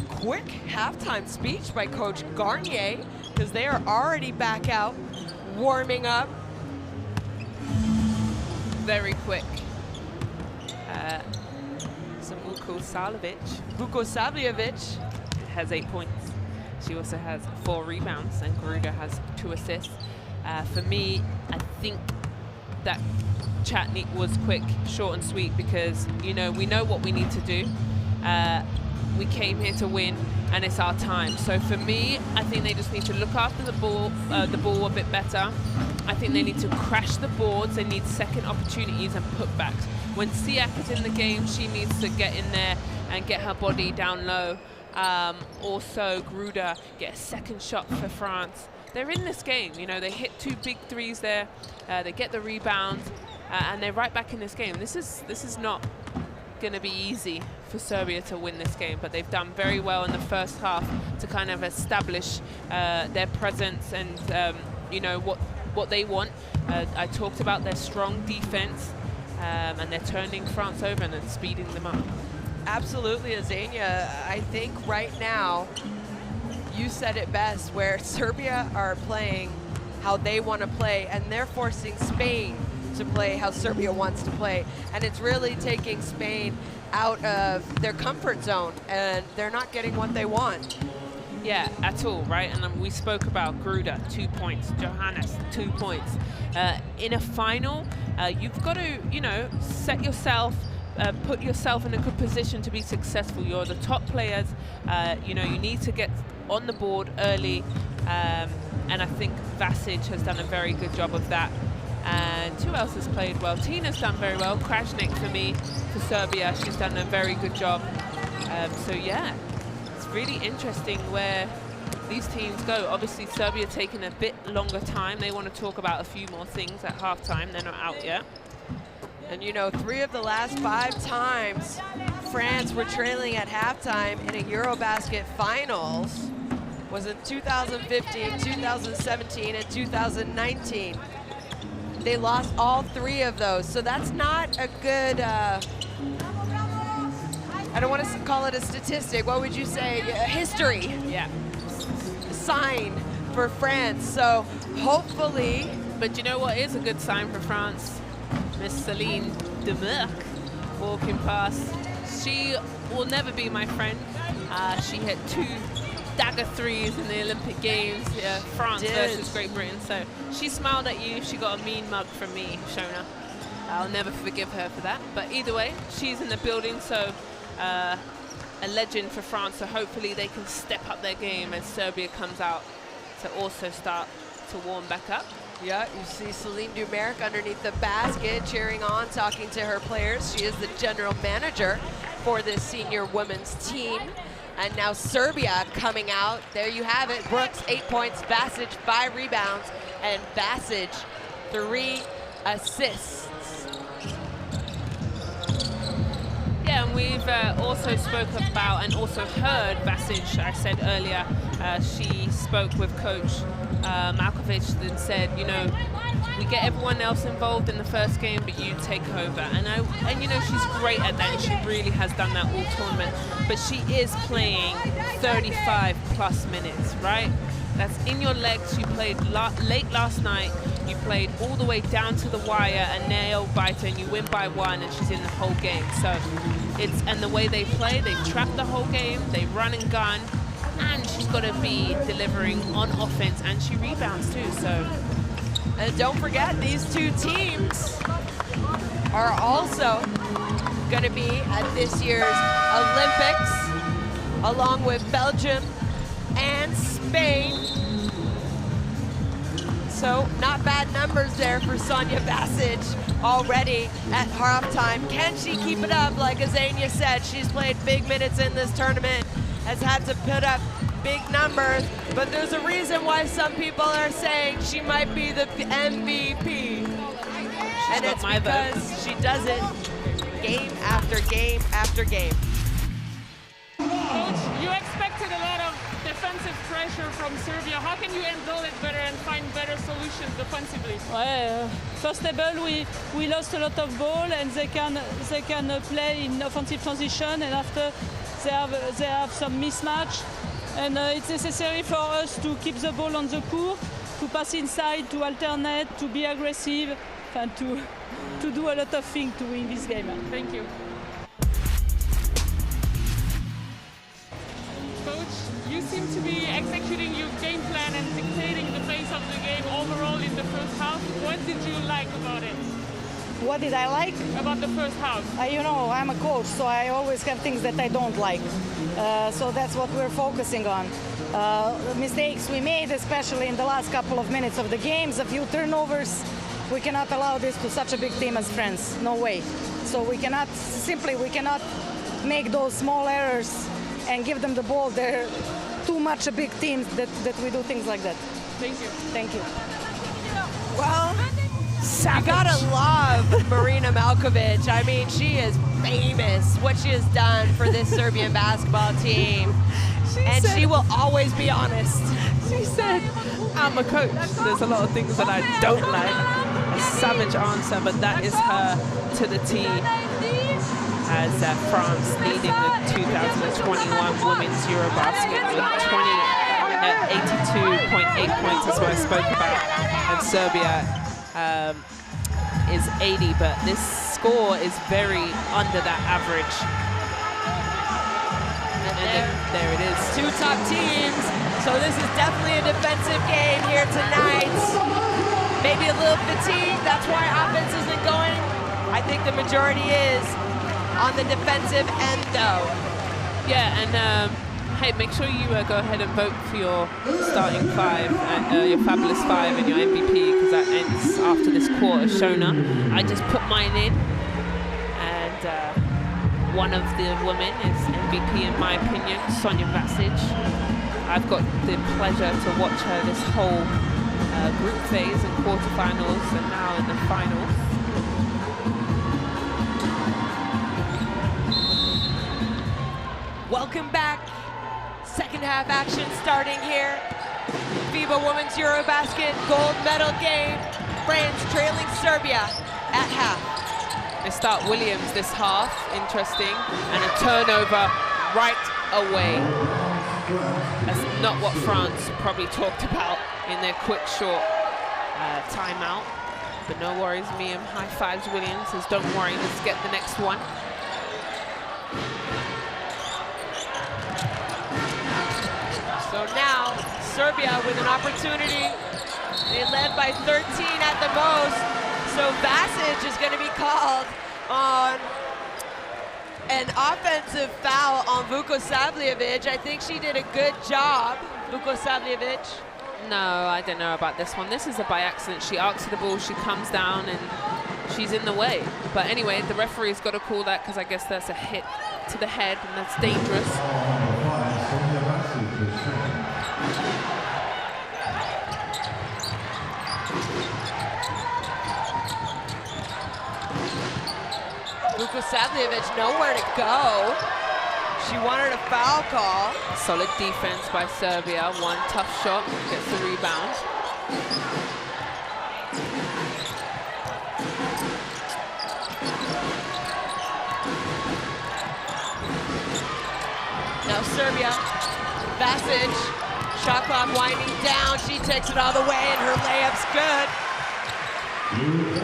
quick halftime speech by Coach Garnier, because they are already back out, warming up. Very quick. Vukosavljevic has 8 points. She also has 4 rebounds, and Gruda has 2 assists. For me, I think that Chatnik was quick, short and sweet, because, you know, we know what we need to do. We came here to win, and it's our time. So for me, I think they just need to look after the ball a bit better. I think they need to crash the boards. They need second opportunities and putbacks. When Siak is in the game, she needs to get in there and get her body down low. Also, Gruda get a second shot for France. They're in this game, you know, they hit 2 big threes there, they get the rebounds, and they're right back in this game. This is not gonna be easy for Serbia to win this game, but they've done very well in the first half to kind of establish their presence and you know what they want. I talked about their strong defense, and they're turning France over and then speeding them up. Absolutely, Azania. I think right now, you said it best, where Serbia are playing how they want to play, and they're forcing Spain to play how Serbia wants to play. And it's really taking Spain out of their comfort zone, and they're not getting what they want. Yeah, at all, right? And we spoke about Gruda, 2 points, Johannes, 2 points. In a final, you've got to, you know, set yourself, put yourself in a good position to be successful. You're the top players, you know, you need to get on the board early, and I think Vasic has done a very good job of that. And who else has played well? Tina's done very well. Krajnik for me, for Serbia, she's done a very good job. So yeah, it's really interesting where these teams go. Obviously, Serbia taking a bit longer time. They want to talk about a few more things at halftime. They're not out yet. And you know, 3 of the last 5 times France were trailing at halftime in a EuroBasket finals was in 2015, 2017, and 2019. They lost all 3 of those, so that's not a good, I don't want to call it a statistic, what would you say, history? Yeah. Sign for France, so hopefully. But you know what is a good sign for France? Miss Celine Demerck walking past. She will never be my friend. She hit 2 dagger threes in the Olympic Games, France versus Great Britain. So she smiled at you. She got a mean mug from me, Shona. I'll never forgive her for that. But either way, she's in the building, so a legend for France. So hopefully they can step up their game as Serbia comes out to also start to warm back up. Yeah, you see Celine Demerck underneath the basket, cheering on, talking to her players. She is the general manager for this senior women's team. And now Serbia coming out. There you have it. Brooks, 8 points, Vasic, 5 rebounds, and Vasic, 3 assists. Yeah, and we've also spoke about and also heard Vasic. I said earlier, she spoke with Coach Malkovich and said, you know, we get everyone else involved in the first game, but you take over. And you know, she's great at that, and she really has done that all tournament. But she is playing 35 plus minutes, right? That's in your legs. You played late last night. You played all the way down to the wire, a nail biter, and you win by 1, and she's in the whole game. So it's, and the way they play, they trap the whole game, they run and gun, and she's got to be delivering on offense, and she rebounds too. So. And don't forget, these 2 teams are also going to be at this year's Olympics, along with Belgium and Spain. So not bad numbers there for Sonja Vasic already at halftime. Can she keep it up? Like Azania said, she's played big minutes in this tournament, has had to put up big numbers, but there's a reason why some people are saying she might be the MVP. And it's because she does it game after game after game. Coach, you expected a lot of defensive pressure from Serbia. How can you handle it better and find better solutions defensively? First table, we lost a lot of ball, and they can play in offensive transition, and after they have some mismatch. And it's necessary for us to keep the ball on the court, to pass inside, to alternate, to be aggressive, and to do a lot of things to win this game. Thank you. Coach, you seem to be executing your game plan and dictating the pace of the game overall in the first half. What did you like about it? What did I like? About the first half. You know, I'm a coach, so I always have things that I don't like. So that's what we're focusing on. Mistakes we made, especially in the last couple of minutes of the games, a few turnovers. We cannot allow this to such a big team as France. No way. So we cannot make those small errors and give them the ball. They're too much a big team that we do things like that. Thank you. Thank you. Well, Savage. You gotta love Marina Malkovic. I mean, she is famous, what she has done for this Serbian basketball team. She will always be honest. She said, I'm a coach. There's a lot of things that I don't like. A savage answer, but that is her to the T as France leading the 2021 Women's EuroBasket with 82.8 points, is what I spoke about. And Serbia is 80, but this score is very under that average. And there it is. Two top teams, so this is definitely a defensive game here tonight. Maybe a little fatigue, that's why offense isn't going. I think the majority is on the defensive end, though. Yeah, and hey, make sure you go ahead and vote for your starting five, your fabulous five and your MVP, because that ends after this quarter. Shona, I just put mine in, and one of the women is MVP in my opinion, Sonja Vasic. I've got the pleasure to watch her this whole group phase and quarterfinals, and now in the finals. Welcome back. Second half action starting here. FIBA Women's EuroBasket gold medal game. France trailing Serbia at half. They start Williams this half, interesting, and a turnover right away. That's not what France probably talked about in their quick, short timeout. But no worries, Miriam high fives Williams, says don't worry, let's get the next one. So now, Serbia with an opportunity. They led by 13 at the most. So Vasic is going to be called on an offensive foul on Vukosavljevic. I think she did a good job, Vukosavljevic. No, I don't know about this one. This is a by accident. She asks for the ball, she comes down, and she's in the way. But anyway, the referee's got to call that because I guess that's a hit to the head, and that's dangerous. Vukosavljevic nowhere to go. She wanted a foul call. Solid defense by Serbia. One tough shot, gets the rebound. Now Serbia, Vasic, shot clock winding down. She takes it all the way and her layup's good.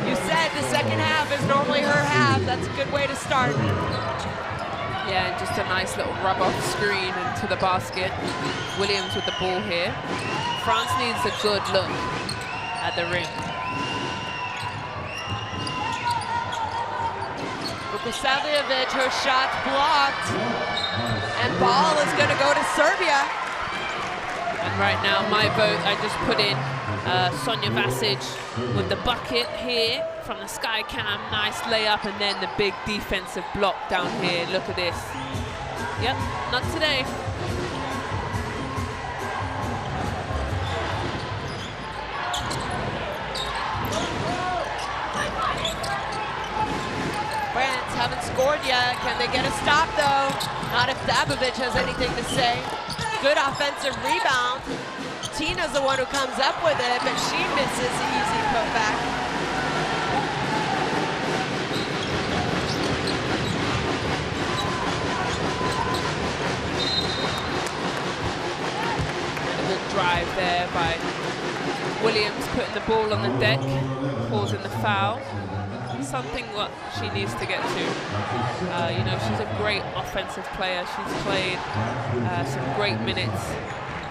You said the second half is normally her half. That's a good way to start. Yeah, just a nice little rub-off screen into the basket. Williams with the ball here. France needs a good look at the rim. Vukosavljevic, her shot's blocked. And ball is going to go to Serbia. And right now, my vote, I just put in Sonja Vasic with the bucket here from the sky cam. Nice layup, and then the big defensive block down here. Look at this. Yep, not today. France haven't scored yet. Can they get a stop, though? Not if Dabovic has anything to say. Good offensive rebound. Tina's the one who comes up with it, but she misses the easy putback. A good drive there by Williams, putting the ball on the deck, causing the foul. Something what she needs to get to. You know, she's a great offensive player. She's played some great minutes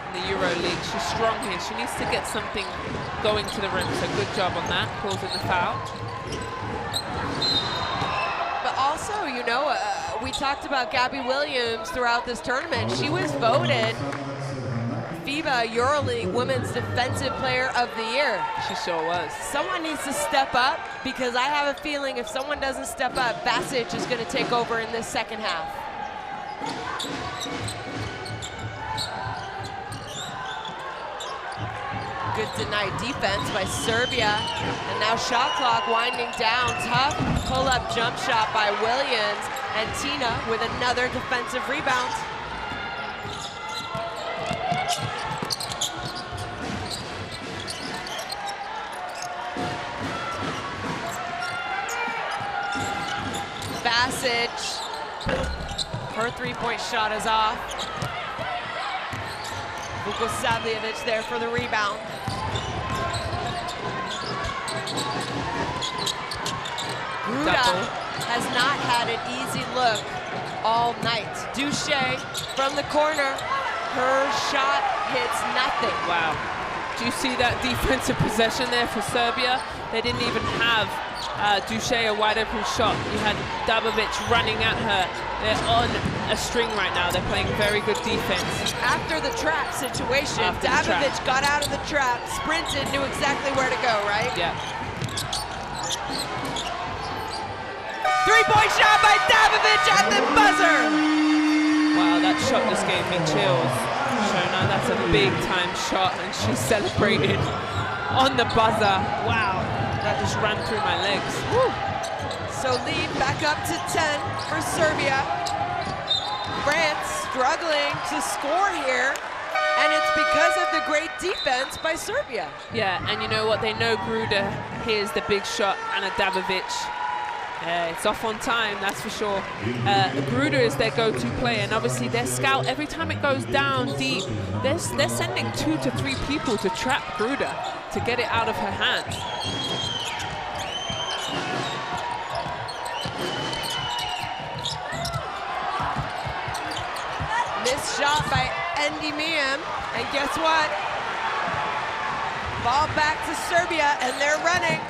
in the EuroLeague. She's strong here. She needs to get something going to the rim. So good job on that, causing the foul. But also, you know, we talked about Gabby Williams throughout this tournament. She was voted FIBA EuroLeague Women's Defensive Player of the Year. She sure was. Someone needs to step up, because I have a feeling if someone doesn't step up, Vasic is going to take over in this second half. Good denied defense by Serbia. And now shot clock winding down. Tough pull-up jump shot by Williams. And Tina with another defensive rebound. Basic. Her three-point shot is off. Vukosavljevic there for the rebound. Gruda has not had an easy look all night. Duche from the corner. Her shot hits nothing. Wow. Do you see that defensive possession there for Serbia? They didn't even have Duche a wide open shot. You had Dabovic running at her. They're on a string right now. They're playing very good defense. After the trap situation, Dabovic got out of the trap, sprinted, knew exactly where to go, right? Yeah. Three-point shot by Dabovic at the buzzer. Wow, that shot just gave me chills. Shona, that's a big time shot, and she celebrated on the buzzer. Wow, that just ran through my legs. Woo. So lead back up to 10 for Serbia. France struggling to score here, and it's because of the great defense by Serbia. Yeah, and you know what? They know Gruda here's the big shot, and Dabovic. It's off on time, that's for sure. Gruda is their go-to player, and obviously their scout, every time it goes down deep, they're sending 2 to 3 people to trap Gruda to get it out of her hands. Missed shot by Endimiam, and guess what? Ball back to Serbia, and they're running.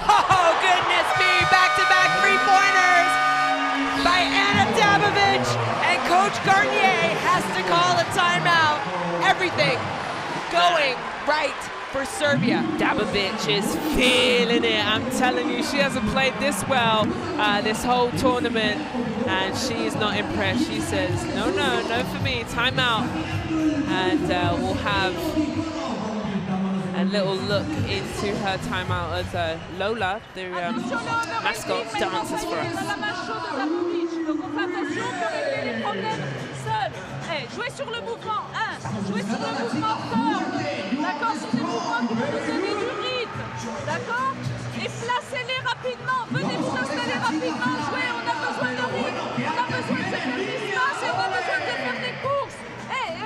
Oh, goodness me, back-to-back three-pointers by Anna Dabovic, and Coach Garnier has to call a timeout. Everything going right for Serbia. Dabovic is feeling it. I'm telling you, she hasn't played this well this whole tournament, and she is not impressed. She says, no, no, no for me, timeout. And we'll have a little look into her timeout as Lola, the mascot, dances for us. Jouez sur le mouvement, jouez sur le mouvement fort, d'accord, sur des mouvements qui vont nous donner du rythme, d'accord, et placez-les rapidement, venez vous installer rapidement, jouez, on a besoin de rythme, on a besoin de faire des espaces et on a besoin de faire des courses,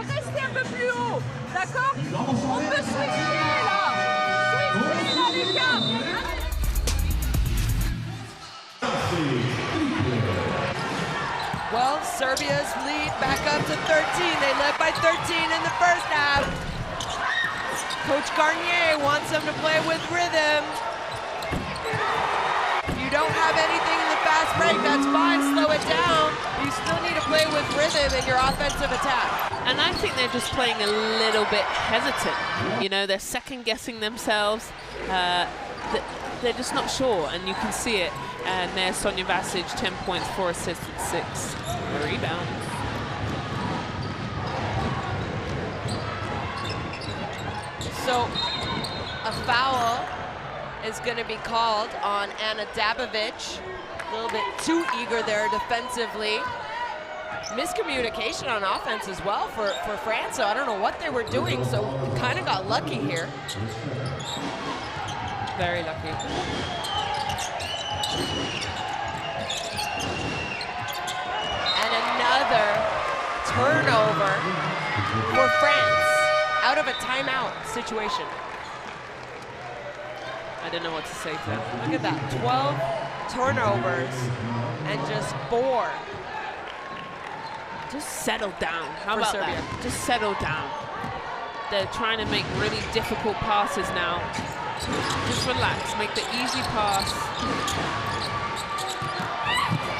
restez un peu plus haut, d'accord, on peut switcher là, les gars. Well, Serbia's lead back up to 13. They led by 13 in the first half. Coach Garnier wants them to play with rhythm. If you don't have anything in the fast break, that's fine, slow it down. You still need to play with rhythm in your offensive attack. And I think they're just playing a little bit hesitant. You know, they're second-guessing themselves. They're just not sure, and you can see it. And there's Sonia Vasic, 10 points, 4 assists, and 6 rebounds. So a foul is going to be called on Anna Dabovic. A little bit too eager there defensively. Miscommunication on offense as well for France, so I don't know what they were doing, so kind of got lucky here. Very lucky. And another turnover for France out of a timeout situation. I don't know what to say to that. Look at that, 12 turnovers and just 4. Just settle down. How about Serbia? that? Just settle down. They're trying to make really difficult passes now. Just relax, make the easy pass.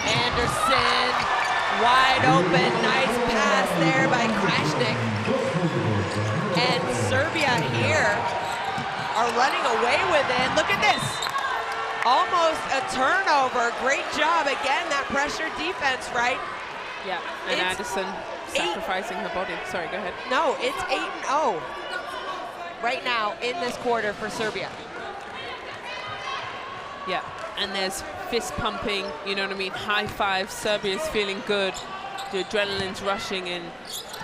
Anderson, wide open, nice pass there by Krajnik. And Serbia here are running away with it. Look at this. almost a turnover. Great job. Again, that pressure defense, right? Yeah, and Anderson sacrificing her body. Sorry, go ahead. No, it's 8-0 right now in this quarter for Serbia. Yeah, and there's fist pumping, you know what I mean? High five, Serbia's feeling good. The adrenaline's rushing in,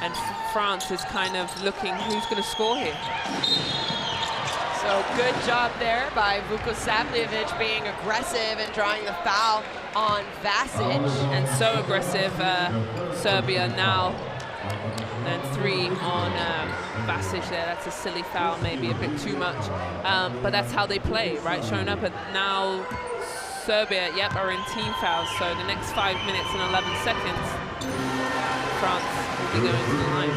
and France is kind of looking who's going to score here. So good job there by Vukosavljevic being aggressive and drawing the foul on Vasic. And so aggressive, Serbia now. And 3 on Vasic there. That's a silly foul, maybe a bit too much. But that's how they play, right? Showing up at now Serbia, yep, are in team fouls. So the next 5 minutes and 11 seconds, France will be going to the line.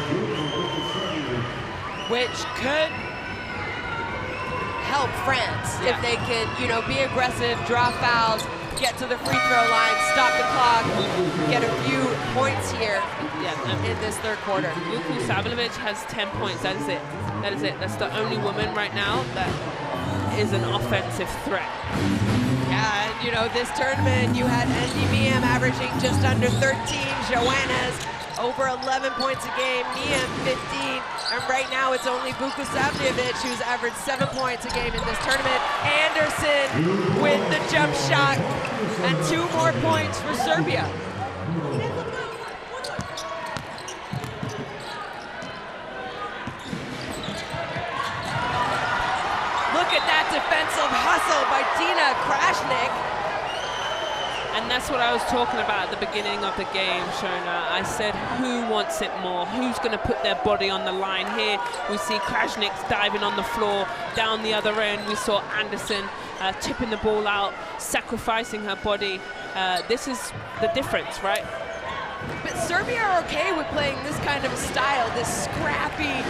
Which could help France if they can, you know, be aggressive, draw fouls, get to the free throw line, stop the clock, get a few points here in this third quarter. Vukosavljevic has 10 points. That is it. That is it. That's the only woman right now that is an offensive threat. Yeah, and you know, this tournament, you had Andy Miem averaging just under 13, Joanna's over 11 points a game, Miem 15, and right now it's only Vukosavljevic who's averaged 7 points a game in this tournament. Anderson with the jump shot, and 2 more points for Serbia. Look at that defensive hustle by Dina Krajnik. And that's what I was talking about at the beginning of the game, Shona. I said, who wants it more? Who's going to put their body on the line here? We see Krajnik diving on the floor. Down the other end, we saw Anderson tipping the ball out, sacrificing her body. This is the difference, right? But Serbia are okay with playing this kind of style, this scrappy,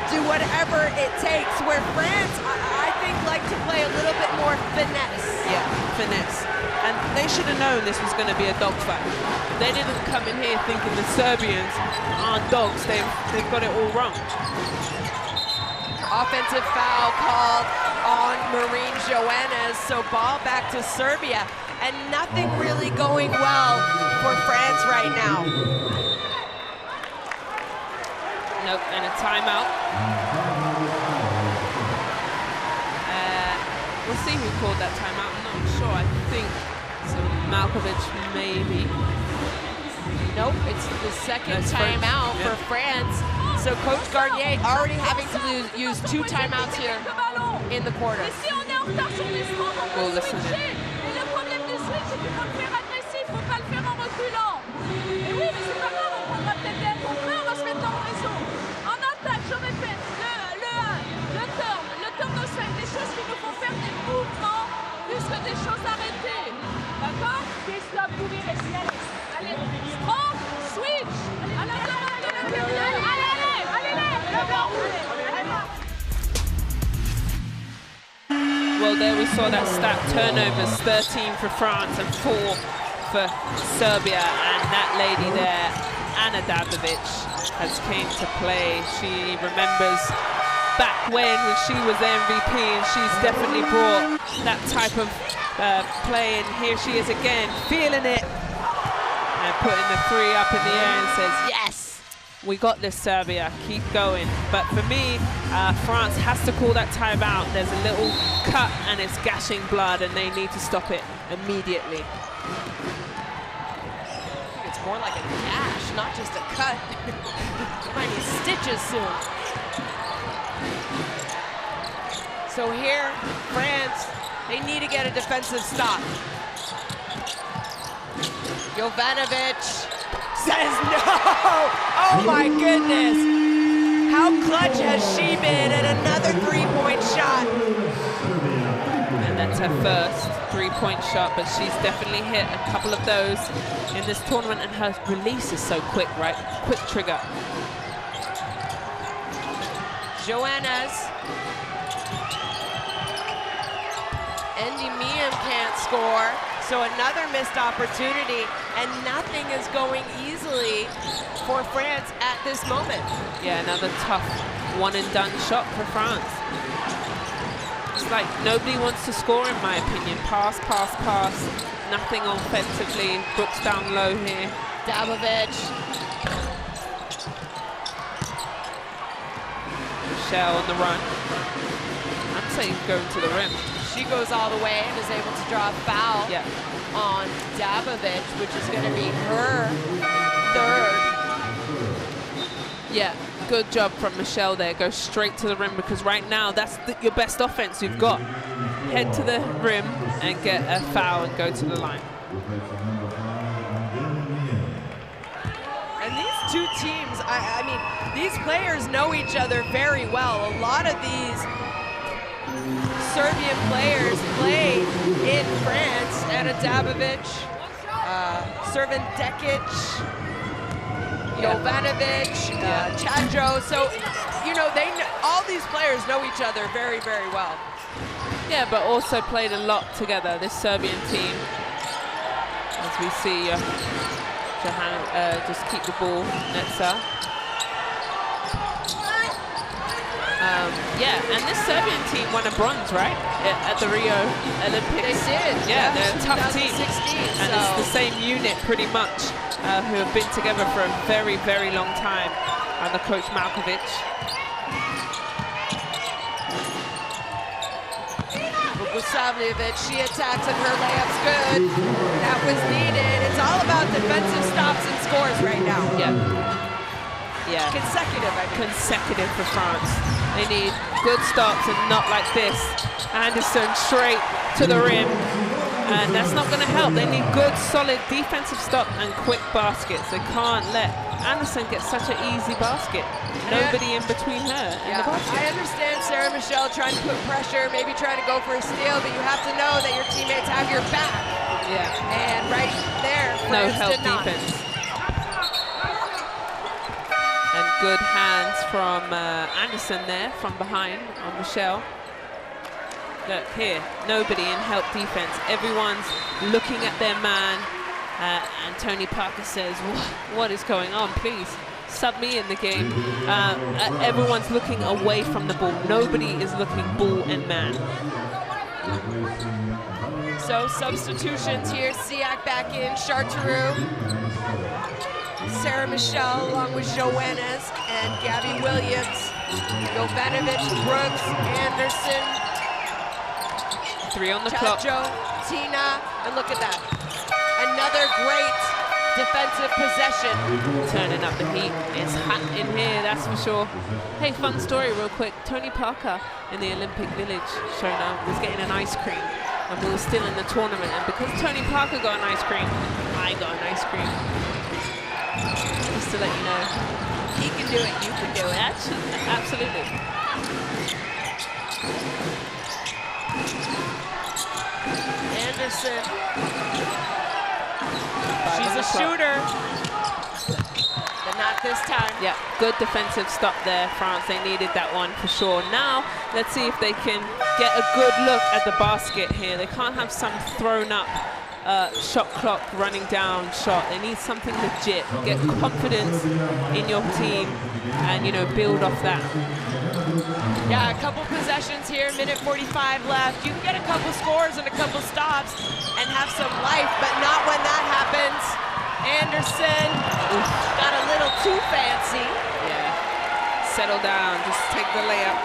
do whatever it takes, where France, I think, like to play a little bit more finesse. Yeah, finesse. And they should have known this was going to be a dogfight. They didn't come in here thinking the Serbians aren't dogs. They've got it all wrong. Offensive foul called on Marine Joannes, so ball back to Serbia, and nothing really going well for France right now. Nope, and a timeout. We'll see who called that timeout. I'm not sure. I think so. Malkovich, maybe. Nope, it's the second timeout for France. So Coach Garnier already having to use 2 timeouts here in the quarter. We'll listen in. Well, there we saw that stat, turnovers, 13 for France and 4 for Serbia, and that lady there, Ana Dabovic, has came to play. She remembers back when she was the MVP, and she's definitely brought that type of play, and here she is again, feeling it, and putting the 3 up in the air and says, yes! We got this, Serbia, keep going. But for me, France has to call that timeout. There's a little cut and it's gashing blood and they need to stop it immediately. It's more like a gash, not just a cut. Might need stitches soon. So here, France, they need to get a defensive stop. Jovanovic says no! Oh my goodness! How clutch has she been at another 3-point shot? And that's her first 3-point shot, but she's definitely hit a couple of those in this tournament, and her release is so quick, right? Quick trigger. Joannes. Andy Miem can't score. So another missed opportunity, and nothing is going easily for France at this moment. Yeah, another tough one-and-done shot for France. It's like nobody wants to score, in my opinion. Pass, pass, pass. Nothing offensively. Brooks down low here. Dabovic. Michelle on the run. I'd say going to the rim. She goes all the way and is able to draw a foul on Dabovic, which is going to be her third. Yeah, good job from Michelle there. Go straight to the rim, because right now that's your best offense you've got. Head to the rim and get a foul and go to the line. And these two teams, I mean, these players know each other very well. A lot of these Serbian players play in France. Anna Dabovic, Servan Dekic, Jovanovic, Chadjo. So, you know, all these players know each other very, very well. Yeah, but also played a lot together, this Serbian team. As we see Johanna just keep the ball, Netza. Yeah, and this Serbian team won a bronze, right? At the Rio Olympics. They did. Yeah, they're a tough team. 2016, and it's the same unit pretty much who have been together for a very, very long time under Coach Malkovic. Vukosavljevic, she attacks and her layup's good. That was needed. It's all about defensive stops and scores right now. Yeah. Consecutive, I mean. Consecutive for France. They need good stops and not like this. Anderson straight to the rim. And that's not going to help. They need good, solid defensive stop and quick baskets. They can't let Anderson get such an easy basket. Nobody in between her and the basket. I understand Sarah Michelle trying to put pressure, maybe trying to go for a steal, but you have to know that your teammates have your back. Yeah. And right there, no France help did not. defense. And good hands from Anderson there from behind on Michelle. Look here, nobody in help defense. Everyone's looking at their man. And Tony Parker says, what is going on? Please sub me in the game. Everyone's looking away from the ball. Nobody is looking ball and man. So substitutions here. Siak back in, Charteroux, Sarah Michelle along with Joannes and Gabby Williams, Jovanovic, Brooks, Anderson, 3 on the Chadjo, clock. Tina, and look at that. Another great defensive possession. Turning up the heat. It's hot in here, that's for sure. Hey, fun story real quick. Tony Parker in the Olympic Village showing up was getting an ice cream. And we were still in the tournament. And because Tony Parker got an ice cream, I got an ice cream. Just to let you know. He can do it, you can do it. Absolutely. Anderson. She's a shooter. But not this time. Yeah, good defensive stop there, France. They needed that one for sure. Now, let's see if they can get a good look at the basket here. They can't have some thrown up shot clock running down shot. They need something legit. Get confidence in your team and, you know, build off that. Yeah, a couple possessions here, minute 45 left. You can get a couple scores and a couple stops and have some life, but not when that happens. Anderson got a little too fancy. Yeah, settle down, just take the layup.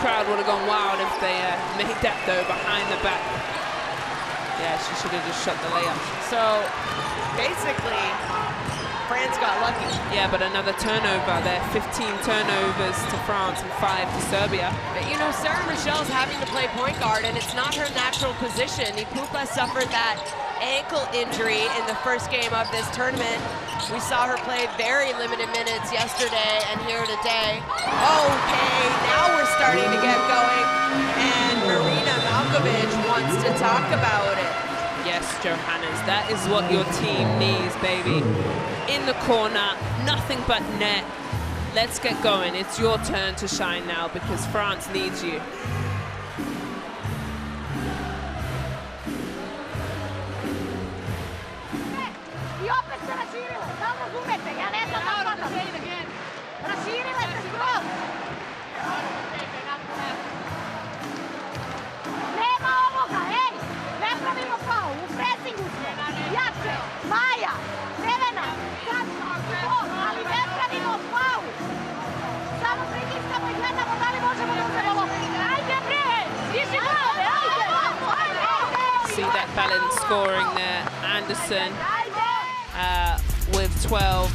Crowd would have gone wild if they made that though, behind the back. Yeah, she should have just shot the layup. So basically, France got lucky. Yeah, but another turnover there. 15 turnovers to France and 5 to Serbia. But you know, Sarah Michelle's having to play point guard, and it's not her natural position. Ipupa suffered that ankle injury in the first game of this tournament. We saw her play very limited minutes yesterday and here today. Okay, now we're starting to get going, and Marina Malkovic wants to talk about it. Yes, Johannes, that is what your team needs, baby. In the corner, nothing but net. Let's get going. It's your turn to shine now because France needs you. balanced scoring there. Anderson with 12.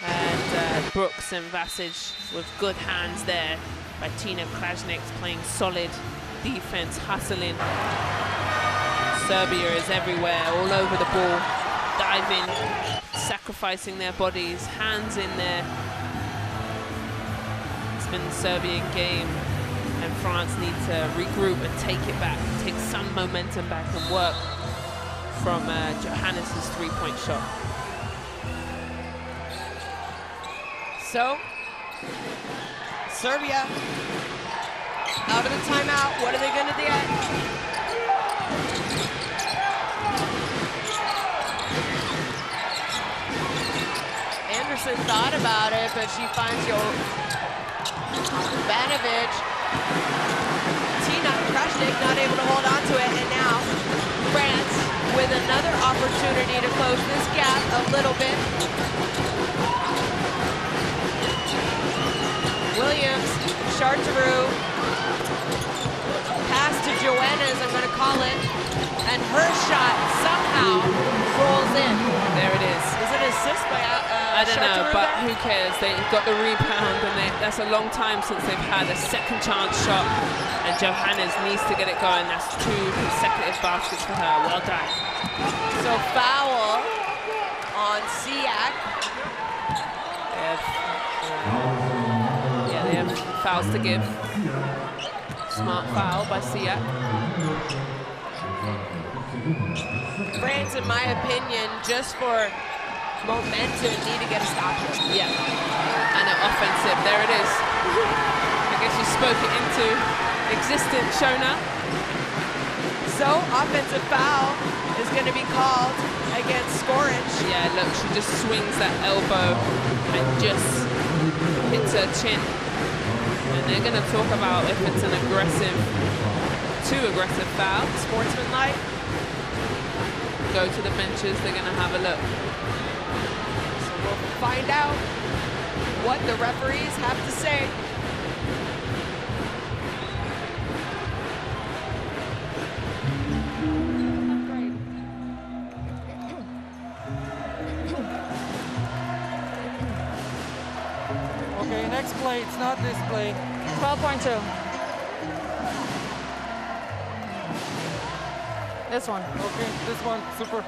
And Brooks and Vasic with good hands there by Tina Krajnik, playing solid defense, hustling. Serbia is everywhere, all over the ball, diving, sacrificing their bodies, hands in there. It's been the Serbian game, and France need to regroup and take it back, take some momentum back and work from Johannes' three-point shot. So, Serbia out of the timeout. What are they going to do? Anderson thought about it, but she finds Jovanovic. Tina Krajnik not able to hold on to it, and now France with another opportunity to close this gap a little bit. Williams, Charteroux, pass to Joanna's, I'm gonna call it, and her shot somehow rolls in. There it is. Is it an assist by I don't know, but there? who cares? They got the rebound, and that's a long time since they've had a second chance shot, and Johannes needs to get it going. That's 2 consecutive baskets for her. Well done. So foul on Siak. They have fouls to give. Smart foul by Siak. France, in my opinion, just for momentum, need to get a stop here. Yeah, and an offensive. There it is. I guess you spoke it into existence, Shona. So, offensive foul is going to be called against Skoric. Yeah, look, she just swings that elbow and just hits her chin. And they're going to talk about if it's an too aggressive foul. Sportsmanlike. Go to the benches, they're going to have a look. So we'll find out what the referees have to say. Okay, next play, it's not this play. 12.2. This one. Okay, this one, super.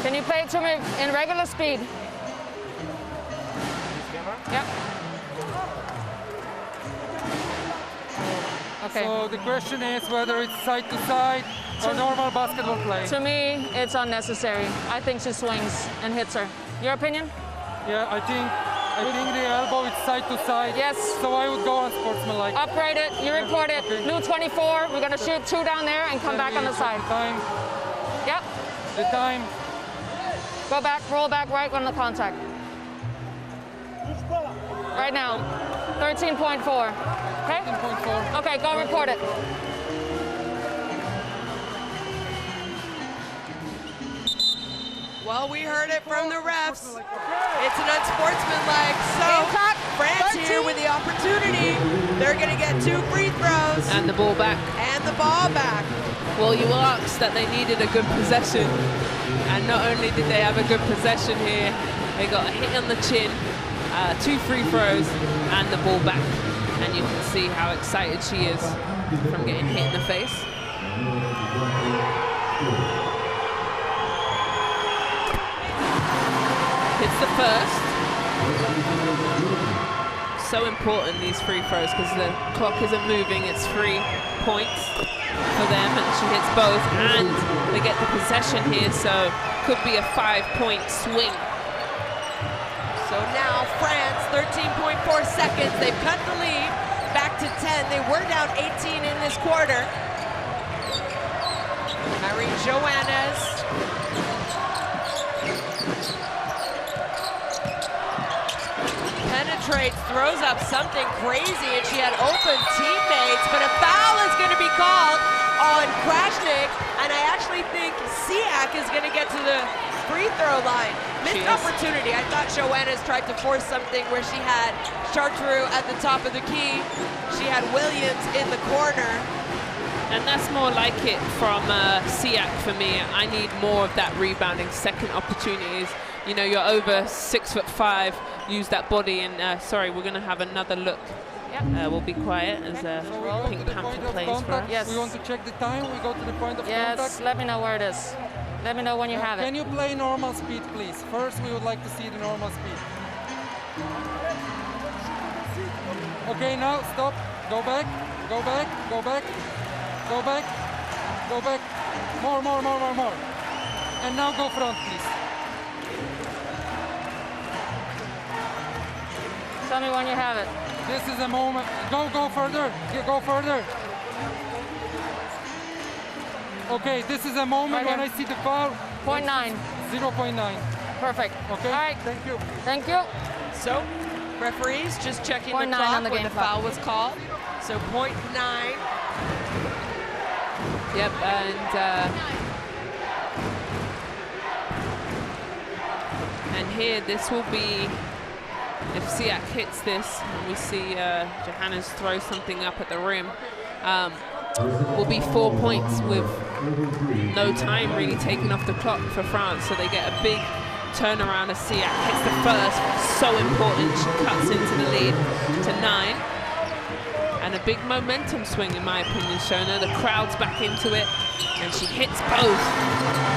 Can you play it to me in regular speed? Yep. Okay. So the question is whether it's side to side or normal basketball play. To me, it's unnecessary. I think she swings and hits her. Your opinion? Yeah, I think the elbow is side to side. Yes. So I would go on sportsmanlike. Upgrade it. You report it. Okay. Blue 24. We're gonna shoot 2 down there and come back on the side. Time. Yep. The time. Go back. Roll back right on the contact. Right now. 13.4. Okay. 13.4. Okay. Go report it. Well, we heard it from the refs. It's an unsportsmanlike. So, France here with the opportunity. They're going to get 2 free throws. And the ball back. And the ball back. Well, you asked that they needed a good possession. And not only did they have a good possession here, they got a hit on the chin, 2 free throws, and the ball back. And you can see how excited she is from getting hit in the face. Hits the first. So important, these free throws, because the clock isn't moving. It's 3 points for them, and she hits both, and they get the possession here, so could be a 5-point swing. So now France, 13.4 seconds. They've cut the lead back to 10. They were down 18 in this quarter. Irene Joannes. Penetrates, throws up something crazy, and she had open teammates, but a foul is going to be called on Krajnik, and I actually think Siak is going to get to the free throw line. she Missed opportunity. I thought Joanna's tried to force something where she had Chartreux at the top of the key. She had Williams in the corner. And that's more like it from Siak for me. I need more of that rebounding, second opportunities. You know, you're over 6'5", use that body, and sorry, we're gonna have another look. Yep. We'll be quiet as Pink Panther plays for us. Yes. We want to check the time. We go to the point of contact. Yes, let me know where it is. Let me know when you have it. Can you play normal speed, please? First, we would like to see the normal speed. Okay, now stop. Go back. Go back. Go back. Go back. Go back. More, more, more, more, more. And now go front, please. Tell me when you have it. This is a moment. Go further. Go further. Okay, this is a moment when I see the foul. 0.9. 0.9. Perfect. Okay. All right. Thank you. Thank you. So, referees just checking the 0.9 clock on the when game the clock. foul was called. So 0.9. Yep, and here this will be, if Siak hits this, and we see Johannes throw something up at the rim, will be 4 points with no time really taken off the clock for France. So they get a big turnaround as Siak hits the first, so important. She cuts into the lead to 9. And a big momentum swing, in my opinion, Shona. The crowd's back into it, and she hits both.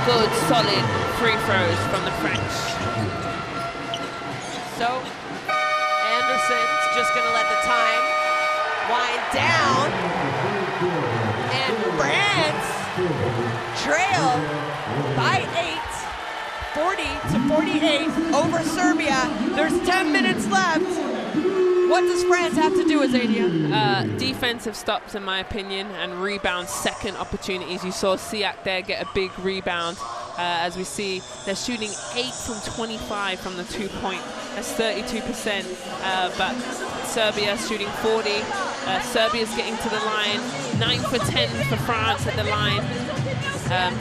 Good, solid free throws from the French. So, Anderson's just going to let the time wind down. And France trail by 8, 40-48 over Serbia. There's 10 minutes left. What does France have to do, Azadia? Defensive stops, in my opinion, and rebound second opportunities. You saw Siak there get a big rebound. As we see, they're shooting 8 from 25 from the 2-point. That's 32%, but Serbia's shooting 40. Serbia's getting to the line. 9 for 10 for France at the line.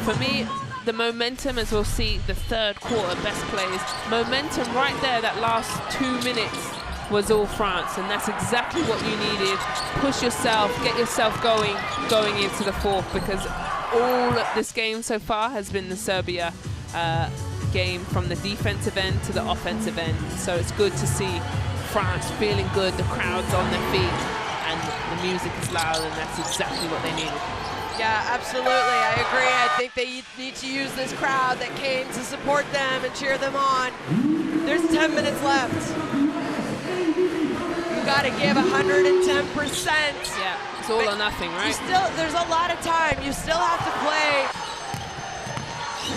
For me, the momentum, as we'll see, the third quarter best plays. Momentum right there, that last 2 minutes was all France, and that's exactly what you needed. Push yourself, get yourself going into the fourth, because all this game so far has been the Serbia game from the defensive end to the offensive end. So it's good to see France feeling good, the crowd's on their feet, and the music is loud, and that's exactly what they needed. Yeah, absolutely, I agree. I think they need to use this crowd that came to support them and cheer them on. There's 10 minutes left. You gotta give 110%. Yeah, it's all or nothing, right? There's a lot of time. You still have to play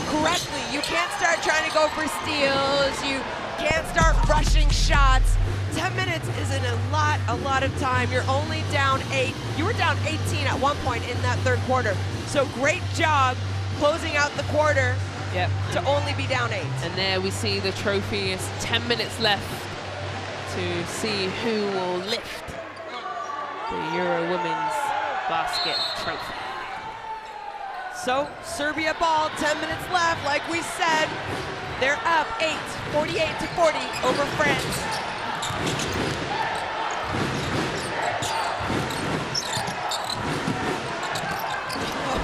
correctly. You can't start trying to go for steals. You can't start rushing shots. 10 minutes isn't a lot of time. You're only down 8. You were down 18 at one point in that third quarter. So great job closing out the quarter. Yep. To only be down 8. And there we see the trophy. It's 10 minutes left to see who will lift the Euro Women's Basket trophy. So Serbia ball, 10 minutes left. Like we said, they're up 8, 48-40 over France.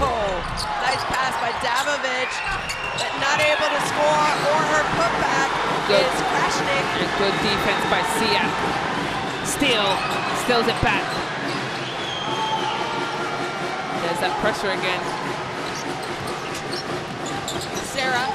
Oh, nice pass by Davovic, but not able to score, or her putback is Krashnik. And good defense by Siak. Steals it back. There's that pressure again. Sarah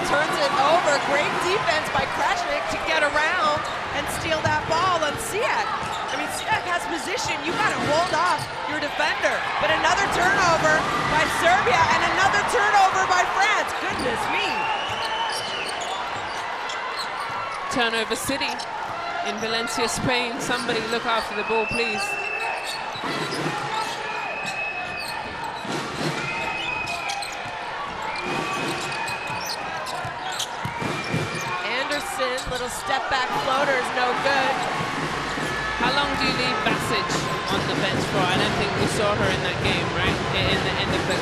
turns it over. Great defense by Krashnik to get around and steal that ball on Siak. I mean, Siak has position. You got to hold off your defender. But another turnover by Serbia and another turnover by France. Goodness me. Turnover city in Valencia, Spain. Somebody look after the ball, please. Anderson, little step back floater is no good. How long do you leave Basic on the bench for? I don't think we saw her in that game, right? In the end of the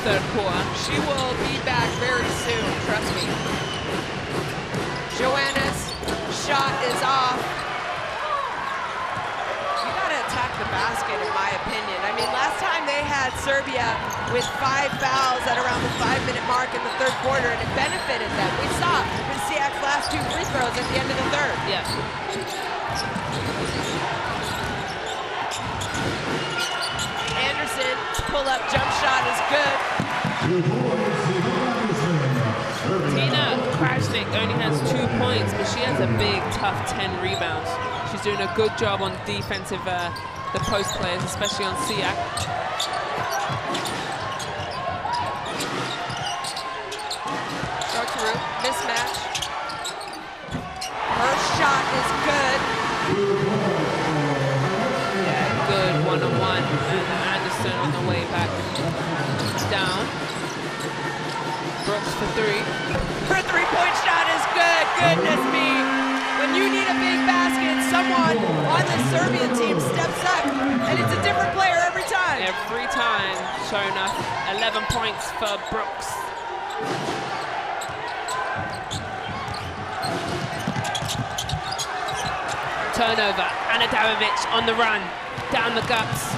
third quarter. She will be back very soon, trust me. shot is off. You gotta attack the basket, in my opinion. I mean, last time they had Serbia with 5 fouls at around the 5-minute mark in the third quarter, and it benefited them. We saw Siak's last 2 free throws at the end of the third. Yeah. Anderson, pull-up jump shot is good. Tina Krajnik only has 2 points, but she has a big, tough 10 rebounds. She's doing a good job on defensive, the post players, especially on Siak. Short through, mismatch. Her shot is good. Yeah, good one-on-one. And Anderson on the way back down. Brooks for 3. Her three-point shot is good. Goodness me. When you need a big basket, someone on the Serbian team steps up, and it's a different player every time. Every time, showing up. 11 points for Brooks. Turnover. Anadovic on the run. Down the guts.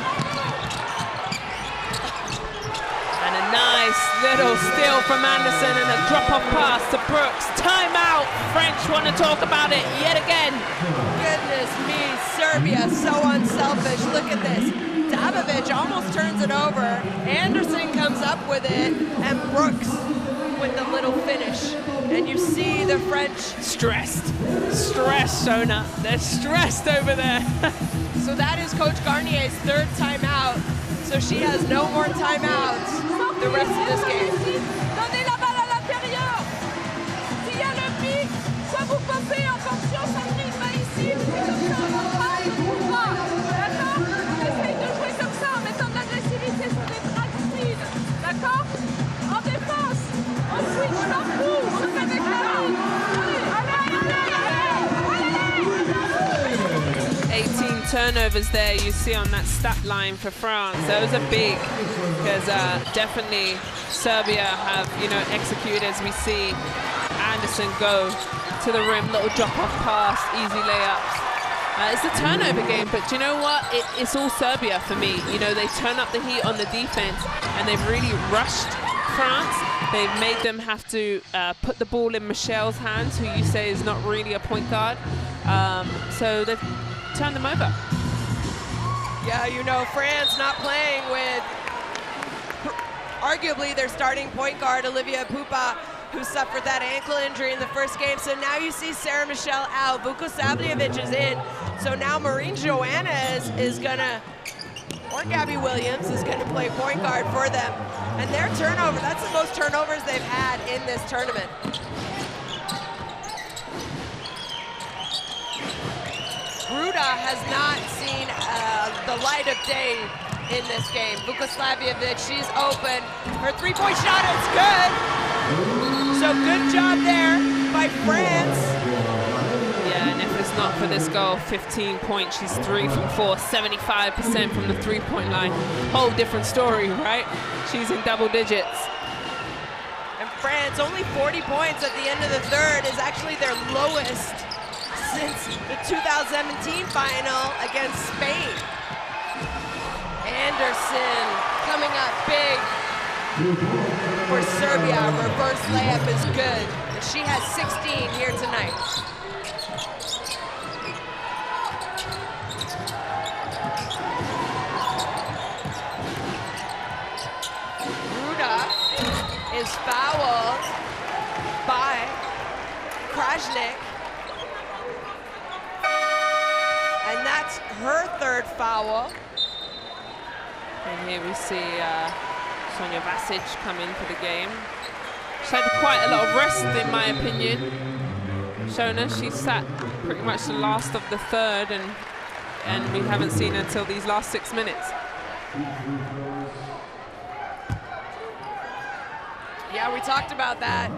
And a nice little steal from Anderson and a drop-off pass to Brooks. Timeout. French want to talk about it yet again. Goodness me, Serbia, so unselfish. Look at this. Dabovic almost turns it over. Anderson comes up with it, and Brooks with the little finish. And you see the French stressed, Sona. They're stressed over there. So that is Coach Garnier's 3rd timeout. So she has no more timeouts the rest of this game. Donnez la balle à l'intérieur. S'il y a le pic, soit vous pompez en fonction, Sandrine va ici, puis comme ça on va pas, on va. D'accord? Essaye de jouer comme ça en mettant de l'agressivité sur des bras speed. D'accord? En défense, on switch partout, on fait des carrés. Allez, 18 turnovers there you see on that stat line for France. Those are big because definitely Serbia have, you know, executed as we see Anderson go to the rim, little drop-off pass, easy layups. It's a turnover game, but you know what? It's all Serbia for me. You know, they turn up the heat on the defense and they've really rushed France. They've made them have to put the ball in Michelle's hands, who you say is not really a point guard. So they've turned them over. Yeah, you know, France not playing with arguably their starting point guard, Olivia Pupa, who suffered that ankle injury in the first game. So now you see Sarah Michelle out, Vukosavljevic is in. So now Marine Joanna is gonna, or Gabby Williams is gonna play point guard for them. And their turnover, that's the most turnovers they've had in this tournament. Ruda has not seen the light of day in this game. Vukosavljevic, she's open. Her three-point shot is good. So good job there by France. Yeah, and if it's not for this goal, 15 points, she's 3 from 4, 75% from the three-point line. Whole different story, right? She's in double digits. And France, only 40 points at the end of the third is actually their lowest since the 2017 final against Spain. Anderson coming up big for Serbia. Reverse layup is good. And she has 16 here tonight. Ruda is fouled by Krajnik. And that's her third foul. And here we see Sonia Vasic come in for the game. She's had quite a lot of rest, in my opinion. Shona, she sat pretty much the last of the third, and we haven't seen her until these last 6 minutes. Yeah, we talked about that.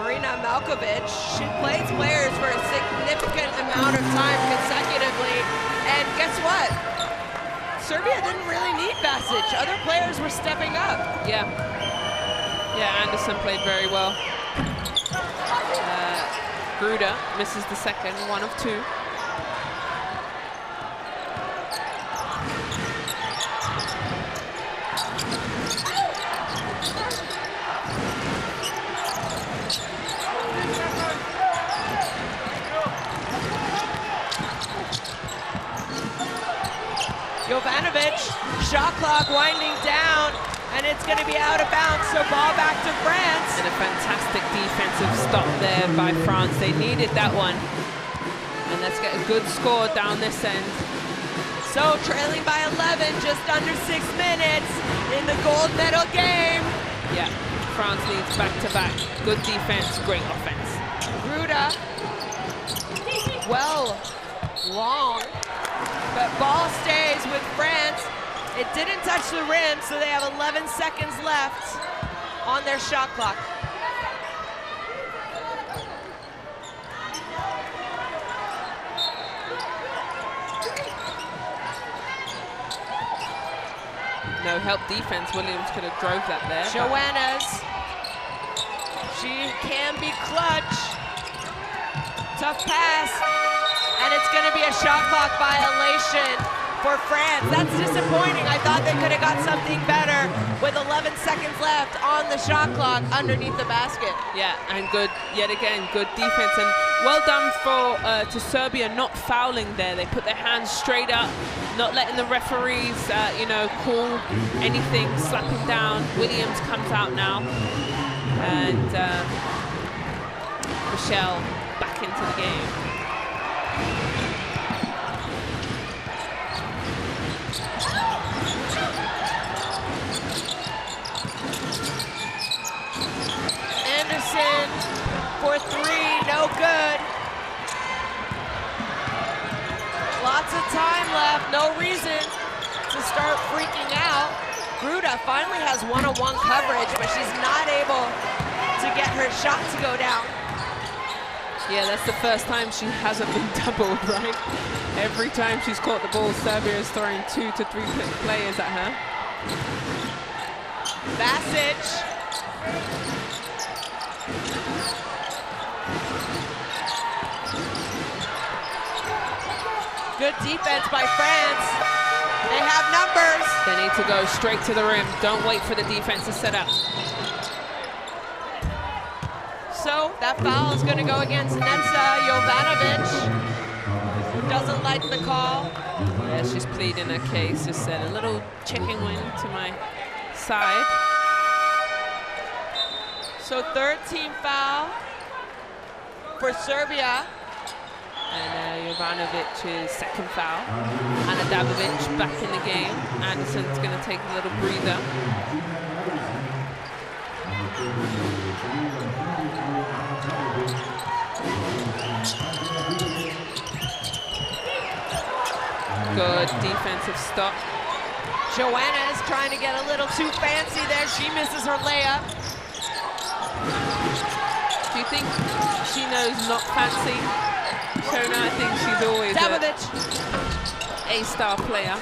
Marina Malkovic, she plays players for a significant amount of time consecutively. And guess what? Serbia didn't really need Vasic. Other players were stepping up. Yeah. Yeah, Anderson played very well. Gruda misses the second, 1 of 2. Jovanovic, shot clock winding down, and it's going to be out of bounds, so ball back to France. And a fantastic defensive stop there by France. They needed that one. And let's get a good score down this end. So trailing by 11, just under 6 minutes in the gold medal game. Yeah, France needs back-to-back. Good defense, great offense. Gruda, well, long. But ball stays with France. It didn't touch the rim, so they have 11 seconds left on their shot clock. No help defense. Williams could have drove that there. Joanna's. She can be clutch. Tough pass. And it's going to be a shot clock violation for France. That's disappointing. I thought they could have got something better with 11 seconds left on the shot clock underneath the basket. Yeah, and good, yet again, good defense. And well done to Serbia not fouling there. They put their hands straight up, not letting the referees, you know, call anything, slapping down. Williams comes out now. And Michelle back into the game. Anderson for 3, no good. Lots of time left, no reason to start freaking out. Gruda finally has one-on-one coverage, but she's not able to get her shot to go down. Yeah, that's the first time she hasn't been doubled, right? Every time she's caught the ball, Serbia is throwing 2 to 3 players at her. Basic. Good defense by France. They have numbers. They need to go straight to the rim. Don't wait for the defense to set up. So that foul is going to go against Netza Jovanovic, who doesn't like the call. Yeah, she's pleading her case. Just said a little chicken wing to my side. So third team foul for Serbia. And Jovanovic's second foul. Anna Dabovic back in the game. Anderson's going to take a little breather. Good defensive stop. Joanna is trying to get a little too fancy there. She misses her layup. Do you think she knows not fancy? Shona, I think she's always a star player.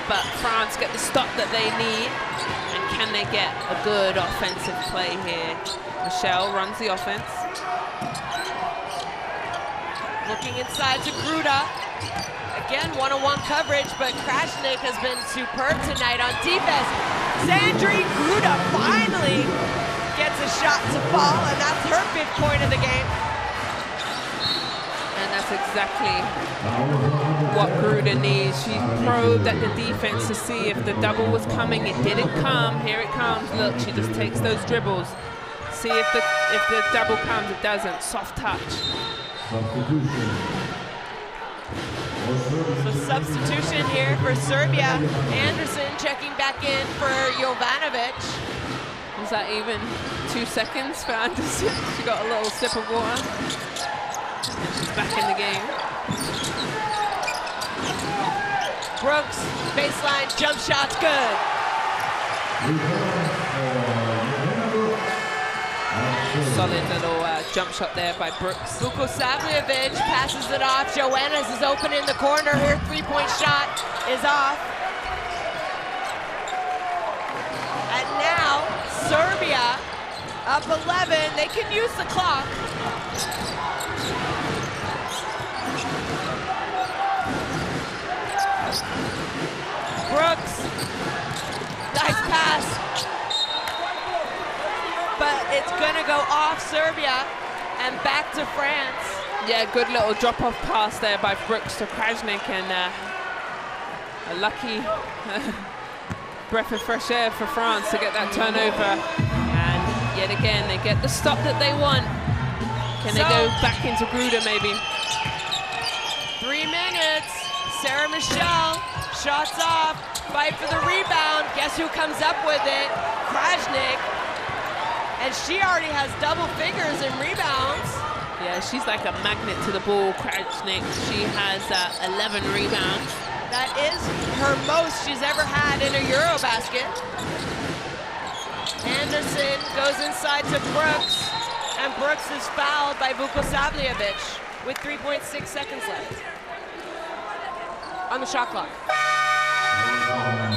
But France get the stop that they need. And can they get a good offensive play here? Michelle runs the offense. Looking inside to Gruda. Again, one-on-one coverage, but Krasnick has been superb tonight on defense. Sandrine Gruda finally gets a shot to fall, and that's her 5th point of the game. And that's exactly what Gruda needs. She probed at the defense to see if the double was coming. It didn't come. Here it comes. Look, she just takes those dribbles. See if the double comes. It doesn't. Soft touch. So substitution here for Serbia. Anderson checking back in for Jovanovic. Was that even 2 seconds for Anderson? She got a little sip of water. And she's back in the game. Brooks, baseline jump shot's good. Solid little jump shot there by Brooks. Vukosavljevic passes it off. Joanna's is open in the corner. Her 3-point shot is off. And now Serbia Up 11, they can use the clock. Brooks, nice pass. But it's gonna go off Serbia and back to France. Yeah, good little drop-off pass there by Brooks to Krajnik, and a lucky breath of fresh air for France to get that turnover. And yet again, they get the stop that they want. Can they go back into Gruda maybe? 3 minutes. Sarah Michelle, shots off, fight for the rebound. Guess who comes up with it? Krajnik. And she already has double figures in rebounds. Yeah, she's like a magnet to the ball, Krajnik. She has 11 rebounds. That is her most she's ever had in a EuroBasket. Anderson goes inside to Brooks, and Brooks is fouled by Vukosavljevic with 3.6 seconds left on the shot clock.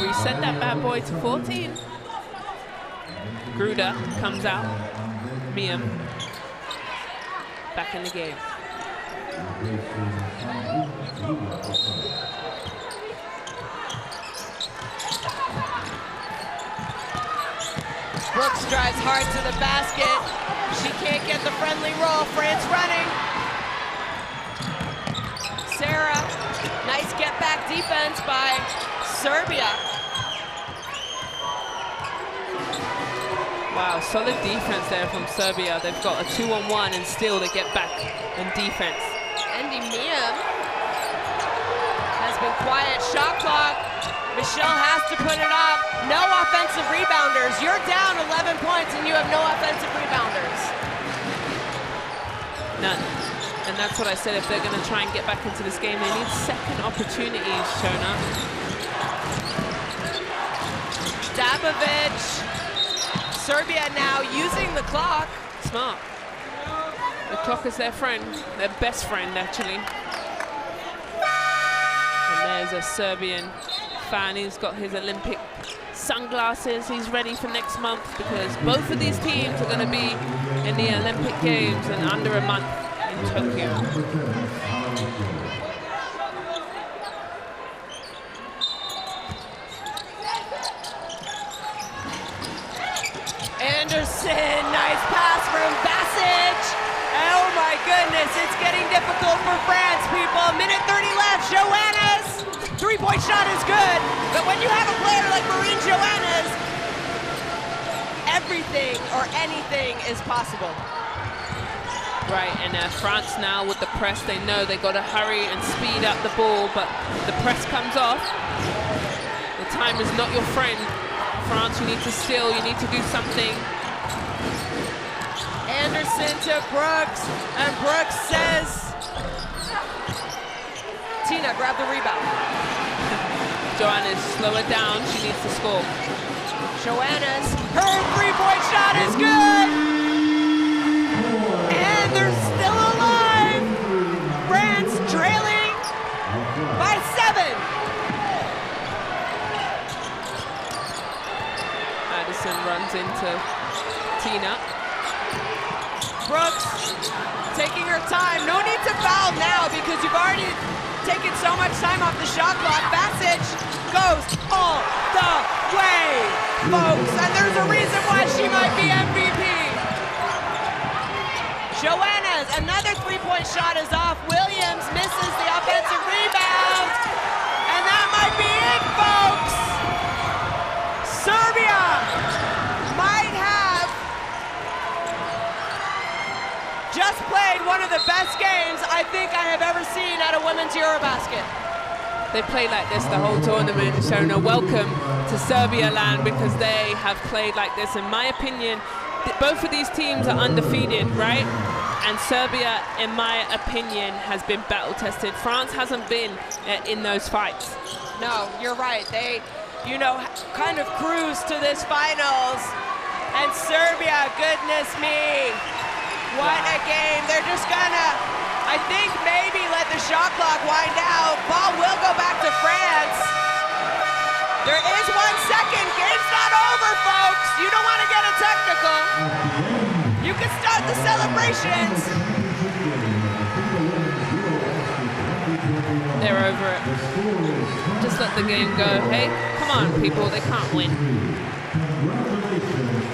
Reset that bad boy to 14. Gruda comes out. Miam back in the game. Brooks drives hard to the basket. She can't get the friendly roll. France running. Sarah, nice get back defense by Serbia. Wow, solid defense there from Serbia. They've got a 2-on-1 and still they get back in defense. Andy Miam has been quiet. Shot clock. Michelle has to put it up. No offensive rebounders. You're down 11 points and you have no offensive rebounders. None. And that's what I said, if they're going to try and get back into this game, they need second opportunities, Shona. Dabovic. Serbia now using the clock. Smart. The clock is their friend, their best friend, actually. And there's a Serbian fan. He's got his Olympic sunglasses. He's ready for next month because both of these teams are going to be in the Olympic Games in under a month in Tokyo. Anderson, nice pass from Basic. Oh my goodness, it's getting difficult for France, people. Minute 30 left, Joannes. Three-point shot is good, but when you have a player like Marine Joannes, everything or anything is possible. Right, and France now with the press, they know they got to hurry and speed up the ball, but the press comes off. The time is not your friend. France, you need to steal, you need to do something. Anderson to Brooks, and Brooks says, Tina, grab the rebound. Joannes, slow it down, she needs to score. Joannes, her three-point shot is good! And they're still alive! France trailing by 7! Addison runs into Tina. Brooks taking her time. No need to foul now because you've already taken so much time off the shot clock. Basic goes all the way, folks, and there's a reason why she might be MVP. Joannes, another three-point shot is off. Williams misses the offensive rebound, and that might be it, folks. Serbia might have just played one of the best games I think I have ever seen at a women's EuroBasket. They played like this the whole tournament, Shona. Welcome to Serbia land because they have played like this. In my opinion, both of these teams are undefeated, right? And Serbia, in my opinion, has been battle-tested. France hasn't been in those fights. No, you're right. They, you know, kind of cruise to this finals. And Serbia, goodness me. What a game. They're just gonna, I think, maybe let the shot clock wind out. Ball will go back to France. There is 1 second. Game's not over, folks. You don't want to get a technical. You can start the celebrations. They're over it. Just let the game go. Hey, come on, people. They can't win.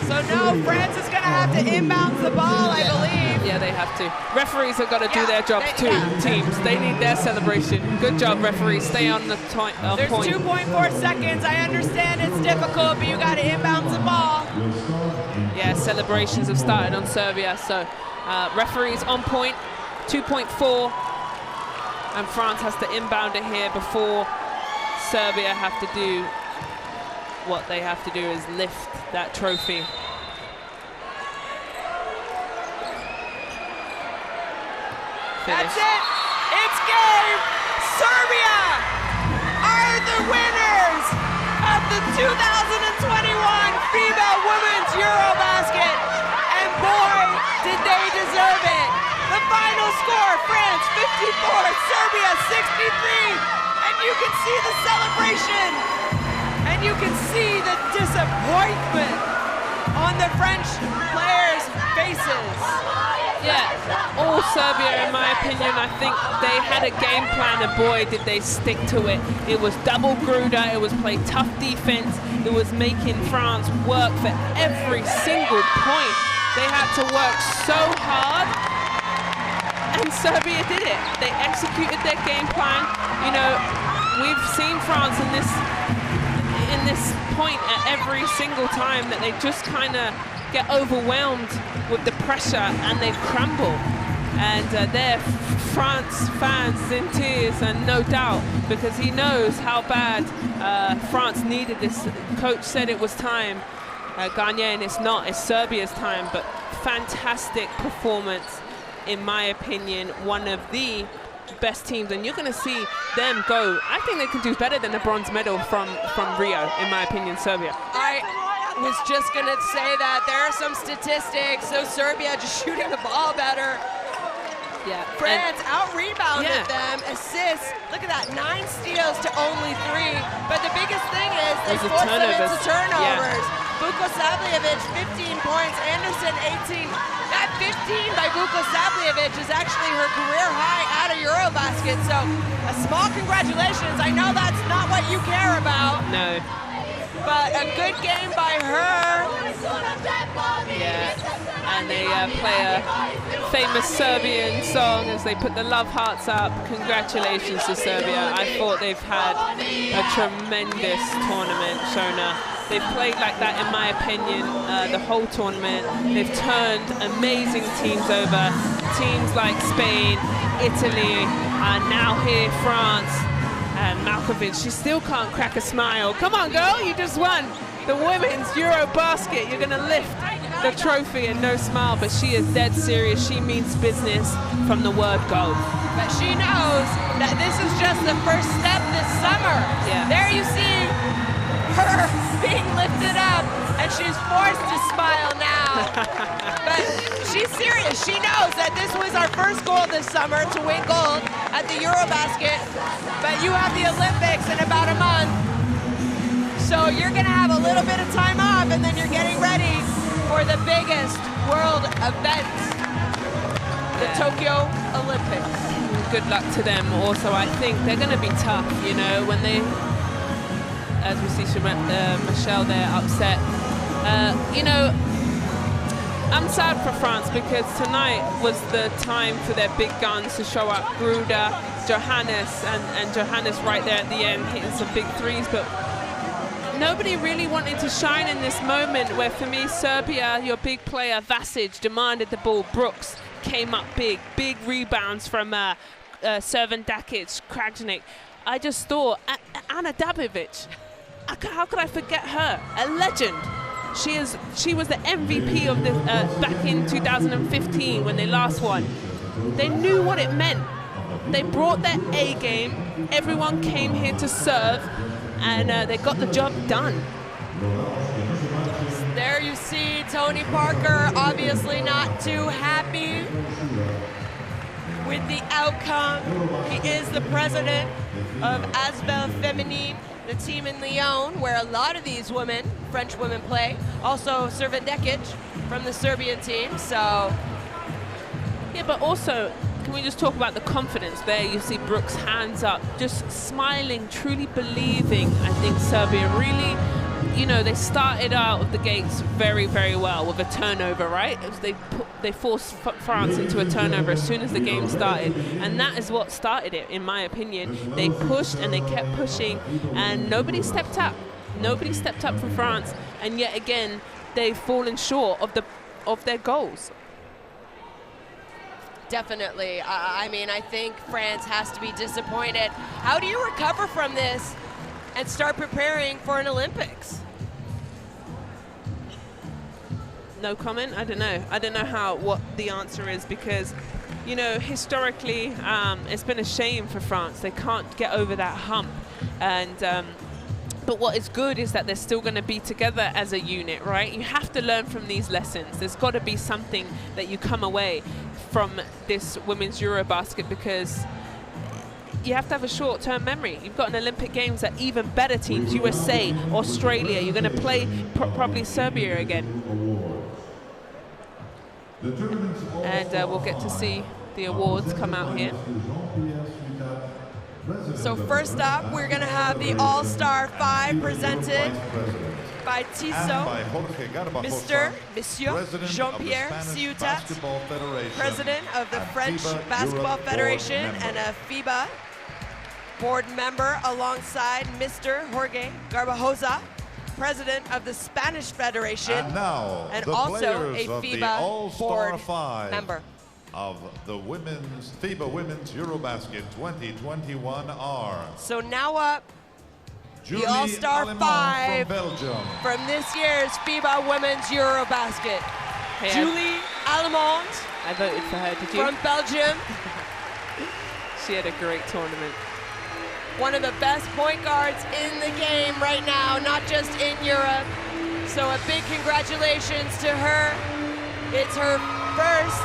So no, France is going to have to inbound the ball, I believe. Yeah, they have to. Referees have got to do their jobs too, teams. They need their celebration. Good job, referees. Stay on the point. There's 2.4 seconds. I understand it's difficult, but you got to inbound the ball. Yeah, celebrations have started on Serbia. So referees on point, 2.4. And France has to inbound it here before Serbia have to do what they have to do is lift that trophy. That's it. It's game. Serbia are the winners of the 2021 FIBA Women's EuroBasket. And boy, did they deserve it. The final score, France 54, Serbia 63. And you can see the celebration. And you can see the disappointment on the French players' faces. Yeah, all Serbia, in my opinion, I think they had a game plan, and boy, did they stick to it. It was double Gruda, it was play tough defense, it was making France work for every single point. They had to work so hard, and Serbia did it. They executed their game plan. You know, we've seen France in this point at every single time that they just kind of get overwhelmed with the pressure and they crumble. And their France fans in tears, and no doubt, because he knows how bad France needed this. Coach said it was time, Garnier, and it's not. It's Serbia's time, but fantastic performance, in my opinion, one of the best teams, and you're going to see them go. I think they can do better than the bronze medal from Rio, in my opinion, Serbia. I was just going to say that there are some statistics. So Serbia just shooting the ball better. Yeah. France out-rebounded them, assists. Look at that, 9 steals to only 3. But the biggest thing is they forced them into turnovers. Vukosavljevic, 15 points. Anderson, 18. That 15 by Vukosavljevic is actually her career high out of EuroBasket. So a small congratulations. I know that's not what you care about. No. But a good game by her. Yeah, and they play a famous Serbian song as they put the love hearts up. Congratulations to Serbia. I thought they've had a tremendous tournament, Shona. They've played like that, in my opinion, the whole tournament. They've turned amazing teams over. Teams like Spain, Italy, and now here France. And Malkovich, she still can't crack a smile. Come on, girl, you just won the women's EuroBasket. You're gonna lift the trophy and no smile, but she is dead serious. She means business from the word go. But she knows that this is just the first step this summer. Yeah. There you see her being lifted up, and she's forced to smile now. But she's serious. She knows that this was our first goal this summer, to win gold at the EuroBasket. But you have the Olympics in about a month. So you're going to have a little bit of time off, and then you're getting ready for the biggest world event, the Tokyo Olympics. Good luck to them. Also, I think they're going to be tough, you know, when they, as we see Michelle there upset. You know, I'm sad for France because tonight was the time for their big guns to show up. Gruda, Johannes, and Johannes right there at the end hitting some big threes, but nobody really wanted to shine in this moment where, for me, Serbia, your big player, Vasic, demanded the ball. Brooks came up big rebounds from Servan Dakic, Krajnik. I just thought, Ana Dabovic, how could I forget her? A legend. She was the MVP of the back in 2015 when they last won. They knew what it meant. They brought their A game. Everyone came here to serve, and they got the job done. There you see Tony Parker, obviously not too happy with the outcome. He is the president of Asbel Feminin. the team in Lyon, where a lot of these women, French women, play. Also Servandecic from the Serbian team, so. Yeah, but also, can we just talk about the confidence there? You see Brooks hands up, just smiling, truly believing. I think Serbia really, you know, they started out of the gates very, very well with a turnover, right? They forced France into a turnover as soon as the game started, and that is what started it, in my opinion. They pushed and they kept pushing, and nobody stepped up. Nobody stepped up for France, and yet again, they've fallen short of their goals. Definitely. I mean, I think France has to be disappointed. How do you recover from this and start preparing for an Olympics? No comment. I don't know. I don't know what the answer is, because, you know, historically, it's been a shame for France. They can't get over that hump, and but what is good is that they're still going to be together as a unit, right? You have to learn from these lessons. there's got to be something that you come away from this women's EuroBasket, because you have to have a short-term memory. You've got an Olympic Games that even better teams, USA, Australia, you're going to play probably Serbia again. And we'll get to see the awards come out here. So first up, we're going to have the All-Star 5 presented by Tissot, Monsieur Jean-Pierre Ciutat, President of the French Basketball Federation and a FIBA board member, alongside Mr. Jorge Garbajosa, President of the Spanish Federation, and also a FIBA board member. Of the FIBA Women's EuroBasket 2021 are. So now up, Julie the All-Star 5 from Belgium. From this year's FIBA Women's EuroBasket. Hey, Julie Allemande. I voted for her, did you? From Belgium. She had a great tournament. One of the best point guards in the game right now, not just in Europe. So a big congratulations to her. It's her first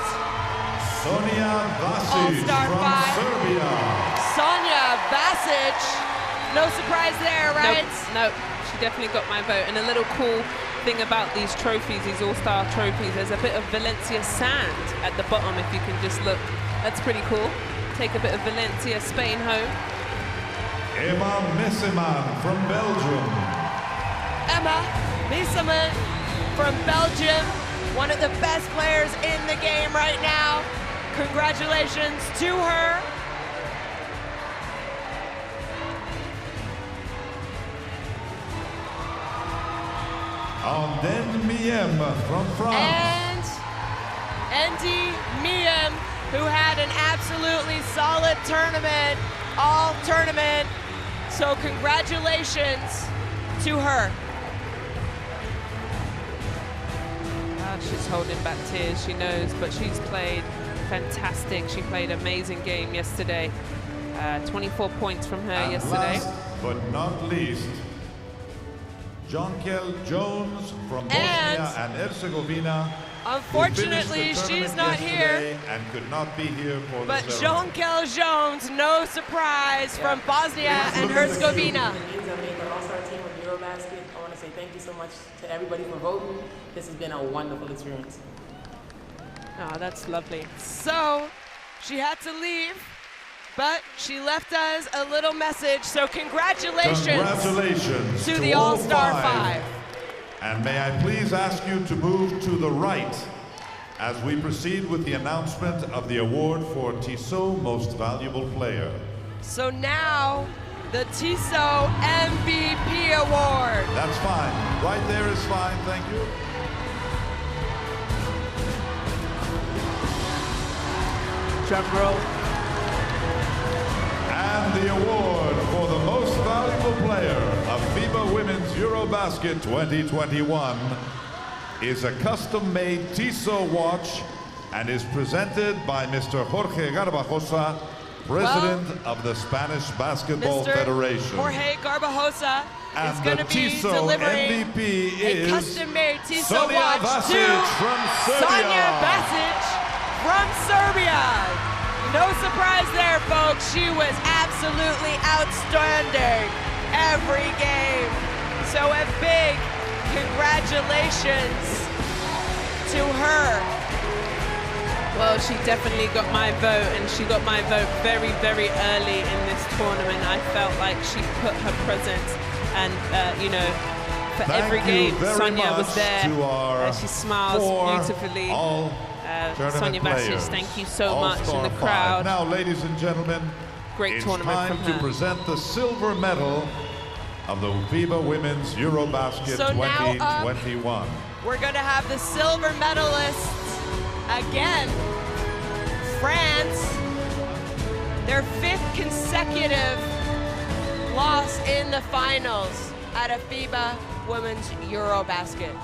Sonia Vasic All-Star from 5. Serbia. Sonia Vasic. No surprise there, right? Nope. She definitely got my vote. And a little cool thing about these trophies, these All-Star trophies, there's a bit of Valencia sand at the bottom, if you can just look. That's pretty cool. Take a bit of Valencia, Spain home. Emma Messeman from Belgium. Emma Messeman from Belgium. One of the best players in the game right now. Congratulations to her. Anden Miem from France. And Andy Miem, who had an absolutely solid tournament, all tournament. So congratulations to her. She's holding back tears, she knows, but she's played fantastic. She played an amazing game yesterday. 24 points from her and yesterday. Last but not least, Jonquel Jones from Bosnia and Herzegovina. Unfortunately, she's not here. And could not be here for but the ceremony. Jonquel Jones, no surprise, from Bosnia and Herzegovina. All-Star team of EuroBasket. I want to say thank you so much to everybody for voting. This has been a wonderful experience. Oh, that's lovely. So, she had to leave, but she left us a little message. So congratulations to the All-Star 5. And may I please ask you to move to the right as we proceed with the announcement of the award for Tissot Most Valuable Player. So now, the Tissot MVP Award. That's fine. Right there is fine, thank you. Drum roll. And the award for the Most Valuable Player of FIBA Women's EuroBasket 2021 is a custom-made Tissot watch and is presented by Mr. Jorge Garbajosa, President of the Spanish Basketball Federation. Jorge Garbajosa and is going to be Tissot delivering MVP a is custom-made Tissot Sonia watch Vasic to from Serbia. Sonia Vasic from Serbia. No surprise there, folks. She was absolutely outstanding. every game. So a big congratulations to her. Well, she definitely got my vote, and she got my vote very, very early in this tournament. I felt like she put her presence, and you know, for every game, Sonia was there. She smiles beautifully. Sonia Vasic, thank you so much in the crowd. Now, ladies and gentlemen, great tournament from her. It's time to present the silver medal of the FIBA Women's EuroBasket 2021. We're going to have the silver medalists again. France, their 5th consecutive loss in the finals at a FIBA Women's EuroBasket.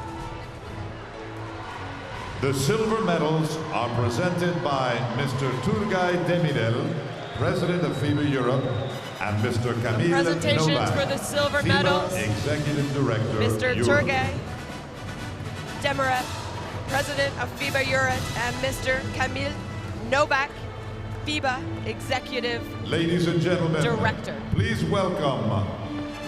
The silver medals are presented by Mr. Turgay Demirel, President of FIBA Europe, and Mr. Camille Presentations Novak, for the silver FIBA medals. Executive Director, Mr. Europe. Turgay Demirel, President of FIBA Europe, and Mr. Camille Novak, FIBA Executive Ladies and gentlemen, Director. Please welcome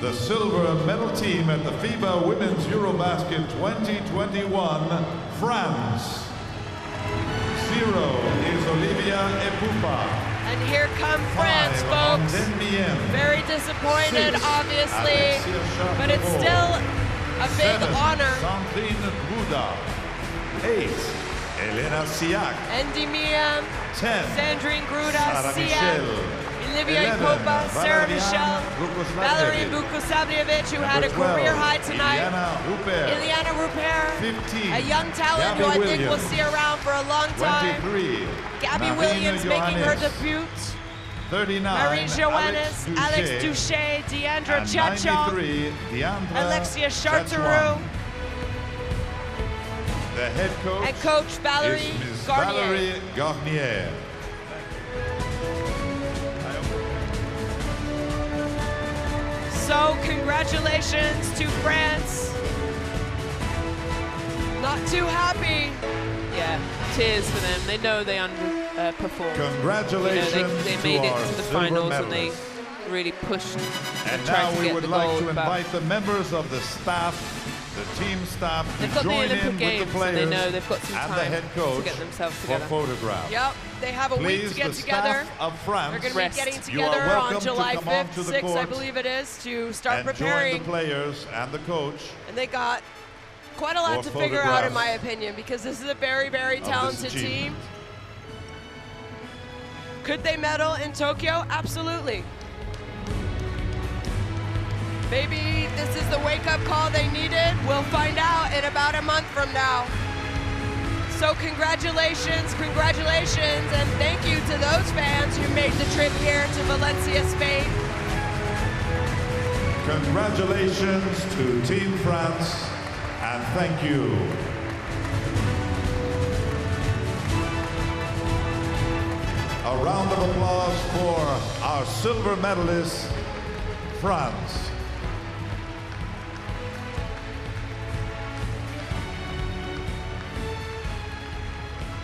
the silver medal team at the FIBA Women's EuroBasket 2021, France. 0 is Olivia Epupa. And here come France, folks. Very disappointed, obviously, but it's still a big honor. Sandrine Buda. 8, Elena Siak. Endemia, 10, Sandrine Gruda, Sarah Siak, Michel. Olivia 11, Epupa, Sarah Michel, Valerie Vukosavljevic, who had a career high tonight. Iliana Rupert, 15, a young talent Gabby who I think Williams. we'll see around for a long time. 23, Gabby Marina Williams making her Johannes. debut. 39, Marie Joannes, Alex Duché, Deandra and Chachon, 93, Deandra Alexia Chachon. Charteroux, The head coach, and Coach Valerie is Ms. Garnier. Valerie Garnier. So congratulations to France. Not too happy. Yeah, tears for them. They know they underperformed. Congratulations you know, they made to it our to the silver finals, and they medalists. really pushed And tried now to we get would the like gold. to but invite the members of the staff, the team staff, they've to got the join in Olympic with Games, the so players they know they've got some and time the head coach to get themselves for together. photographs. Yep, they have a week Please, to get the together. staff of France, They're going to be getting you are together welcome on to July come on 5th, to the 6th, I court believe it is, to start and preparing. join the players and the coach. And they got quite a lot for to figure out, in photographs my opinion, because this is a very, very of this talented team. achievement. Could they medal in Tokyo? Absolutely. Maybe this is the wake-up call they needed. We'll find out in about a month from now. So congratulations, congratulations, and thank you to those fans who made the trip here to Valencia, Spain. Congratulations to Team France, and thank you. A round of applause for our silver medalist, France.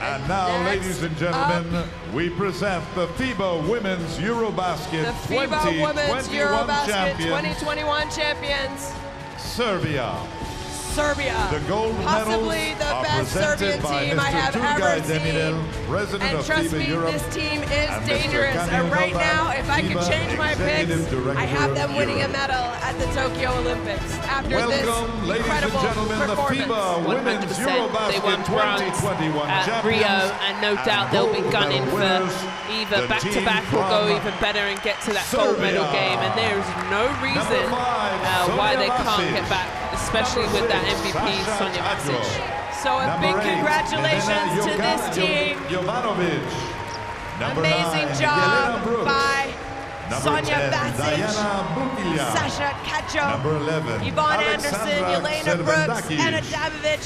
And now, ladies and gentlemen, we present the FIBA Women's EuroBasket The FIBA Women's 2021 EuroBasket champions, 2021 champions, Serbia. Serbia. The gold Possibly medals the are best Serbian presented by team I Mr. have Turgay ever Demirel, seen. President And of trust FIBA me, Europe, this team is and Mr. dangerous. Camille And right Novak, now, if I could FIBA change my picks, Executive I have them Director of winning a Europe. medal at the Tokyo Olympics after Welcome, this ladies and incredible gentlemen, the performance. FIBA Women's 100%. They won EuroBasket bronze 2021 at champions. Rio, and no doubt they'll be gold gunning medal for winners, either the back-to-back team or go from even better and get to that gold medal Serbia. game. And there is no reason why they can't get back, especially with that MVP, Sonia Vasic. So a big congratulations to this team. Jovanovic. Amazing 9, job Brooks. by Sonia 10, Vasic, Diana Bukila. Sasha Kacho, 11, Yvonne Anderson, Alexandra Yelena Brooks, Serbendakic. Anna Dabovic,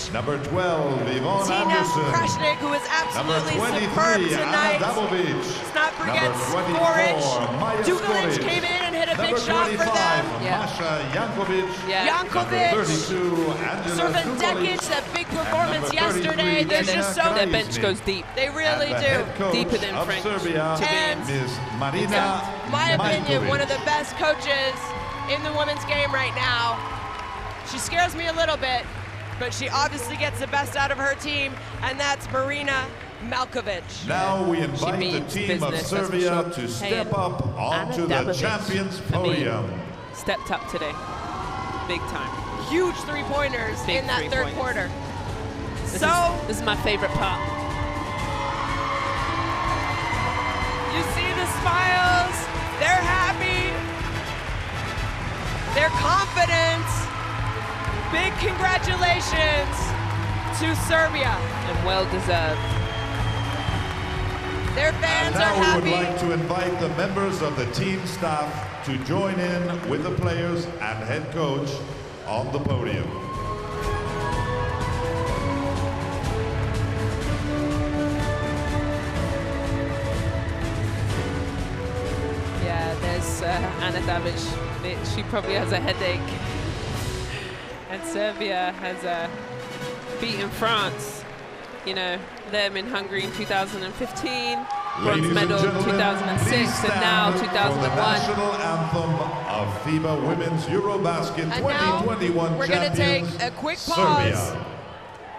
12, Yvonne Tina Anderson. Krashnik, who is absolutely 23, superb tonight. Anna Dabovic. Let's not forget 24, Skoric. Maya Dukalic Skoric. came in and hit a big 25, shot for them. Masha Jankovic. Jankovic. 32, Angela Serbendakic, that big performance yesterday. There's just so Their bench goes deep. They really And the do. head coach Deeper than of French Serbia, And Ms. Marina my opinion, Majkovic. one of the best coaches in the women's game right now. She scares me a little bit, but she obviously gets the best out of her team, and that's Marina Malkovic. Now we invite the team of Serbia to step up onto the champions podium. Stepped up today, big time. Huge three-pointers in that third quarter. This is my favorite part. You see the smiles, they're happy, they're confident. Big congratulations to Serbia. And well deserved. Their fans are happy. Now we would like to invite the members of the team staff to join in with the players and head coach on the podium. Yeah, there's Ana Davic. She probably has a headache. And Serbia has beaten France, you know, them in Hungary in 2015, bronze medal 2006, and now 2001. The national anthem of FIBA Women's EuroBasket 2021 we're going to take a quick pause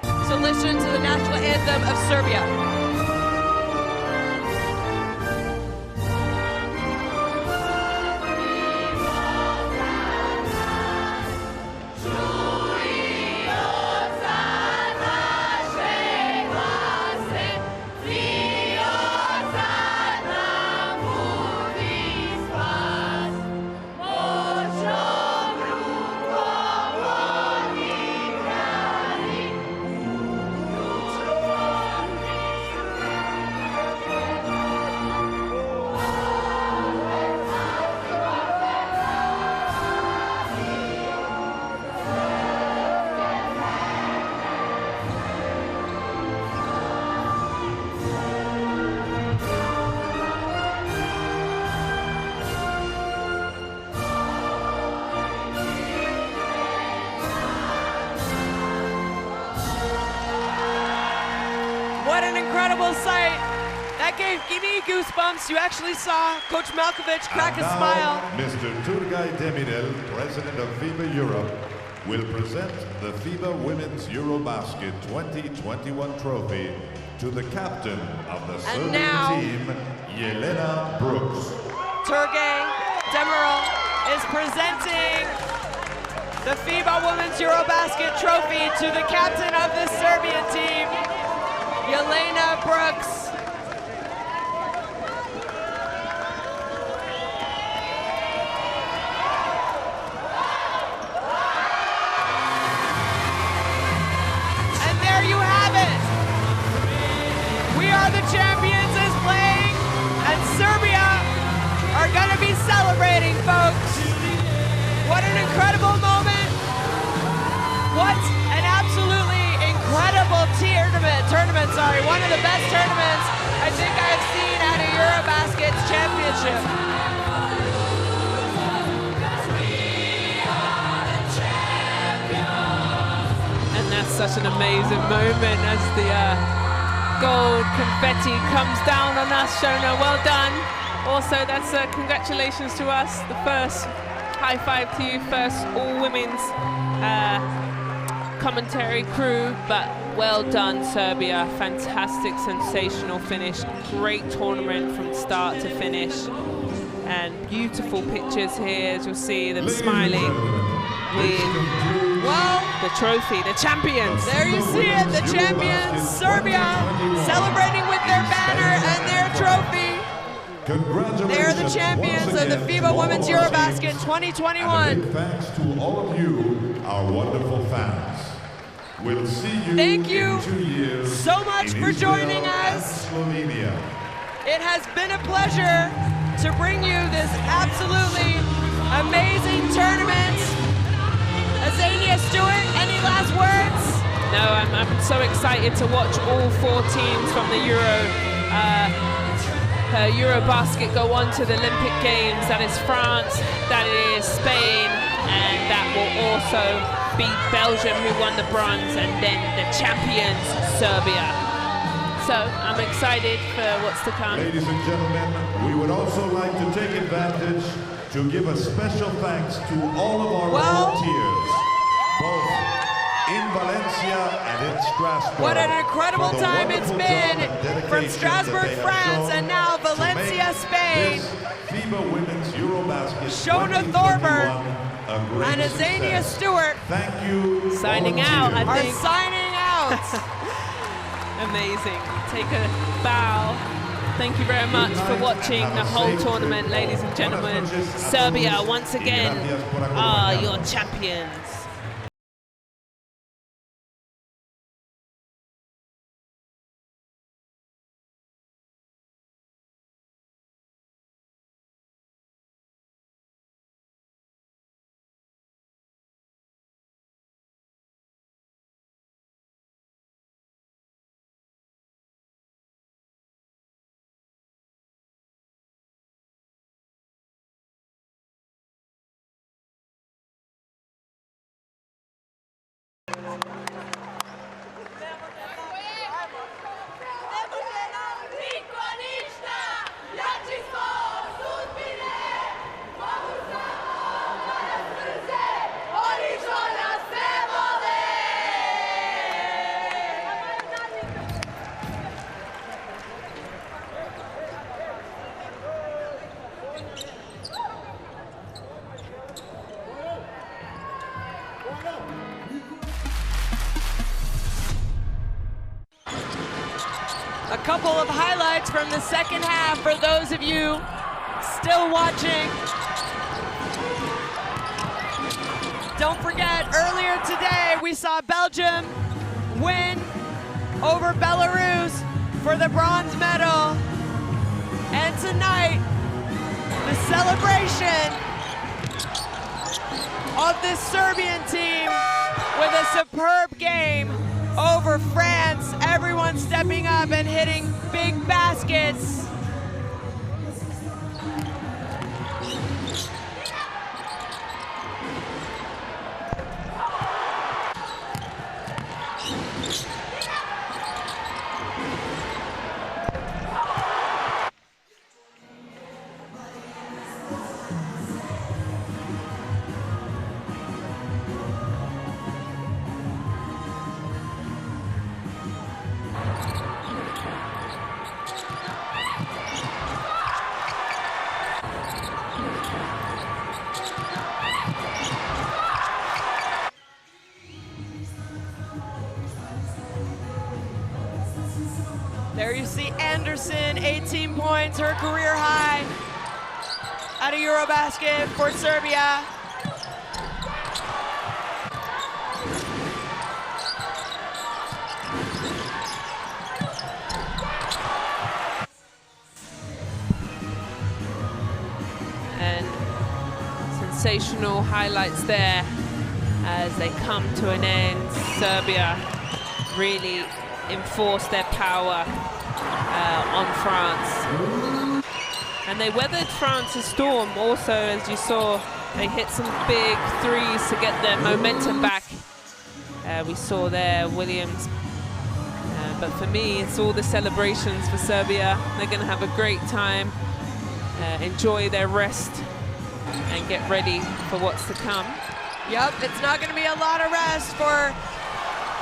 to listen to the national anthem of Serbia. What an incredible sight. That gave me goosebumps. You actually saw Coach Malkovic crack a smile. Mr. Turgay Demirel, president of FIBA Europe, will present the FIBA Women's EuroBasket 2021 trophy to the captain of the Serbian team, Jelena Brooks. Turgay Demirel is presenting the FIBA Women's EuroBasket trophy to the captain of the Serbian team, Jelena Brooks. And there you have it. We are the champions is playing, and Serbia are going to be celebrating, folks. What an incredible moment. What an absolutely incredible tournament, sorry. One of the best tournaments I think I've seen at a EuroBasket championship. And that's such an amazing moment as the gold confetti comes down on us. Shona, well done. Also, that's congratulations to us. The first high five to you, first all-women's commentary crew, but well done, Serbia. Fantastic, sensational finish. Great tournament from start to finish. And beautiful pictures here, as you'll see them smiling with the trophy, the champions. There you see it, the champions, Serbia, celebrating with their banner and their trophy. They are the champions of the FIBA Women's EuroBasket 2021. Big thanks to all of you, our wonderful fans. We'll see you Thank you in 2 years so much for joining us. Slovenia. It has been a pleasure to bring you this absolutely amazing tournament. Azania Stewart, any last words? No, I'm so excited to watch all 4 teams from the EuroBasket go on to the Olympic Games. That is France, that is Spain, and that will also beat Belgium, who won the bronze, and then the champions, Serbia. So I'm excited for what's to come. Ladies and gentlemen, we would also like to take advantage to give a special thanks to all of our volunteers, both in Valencia and in Strasbourg. What an incredible time it's been from Strasbourg, France, and now Valencia, Spain. FIBA Women's EuroBasket Shona Thorburn and Azania Stewart. Thank you. Signing out, I think. Are signing out. Amazing. Take a bow. Thank you very much for watching the whole tournament, ladies and gentlemen. Serbia, once again, are your champions. A couple of highlights from the second half for those of you still watching. Don't forget, earlier today we saw Belgium win over Belarus for the bronze medal. And tonight, the celebration of this Serbian team with a superb game over France. Everyone stepping up and hitting big baskets. There you see Anderson, 18 points, her career high at a EuroBasket for Serbia. And sensational highlights there as they come to an end. Serbia really enforced their power on France. And they weathered France's storm also, as you saw. They hit some big threes to get their momentum back. We saw there Williams. But for me, it's all the celebrations for Serbia. They're going to have a great time, enjoy their rest, and get ready for what's to come. Yep, it's not going to be a lot of rest for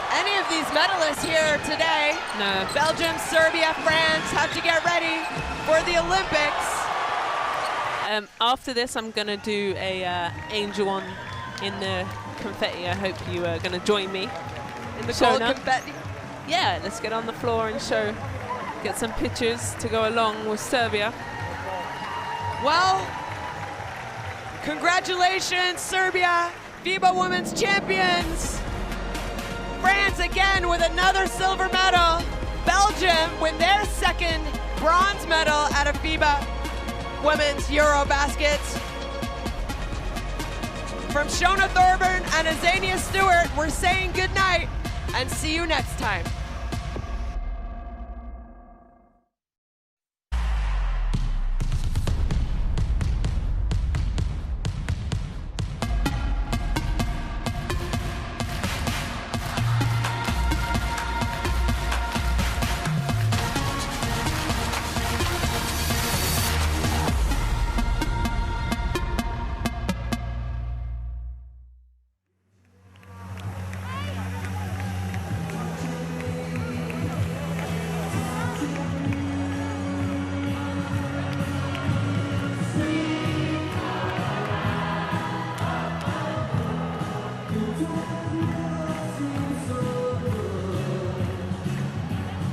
any of these medalists here today. No. Belgium, Serbia, France have to get ready for the Olympics. After this, I'm going to do a angel on in the confetti. I hope you are going to join me in the corner. Confetti. Yeah, let's get on the floor and get some pictures to go along with Serbia. Well, congratulations, Serbia, FIBA Women's Champions. France again with another silver medal. Belgium with their second bronze medal at a FIBA Women's EuroBasket. From Shona Thorburn and Azania Stewart, we're saying goodnight and see you next time.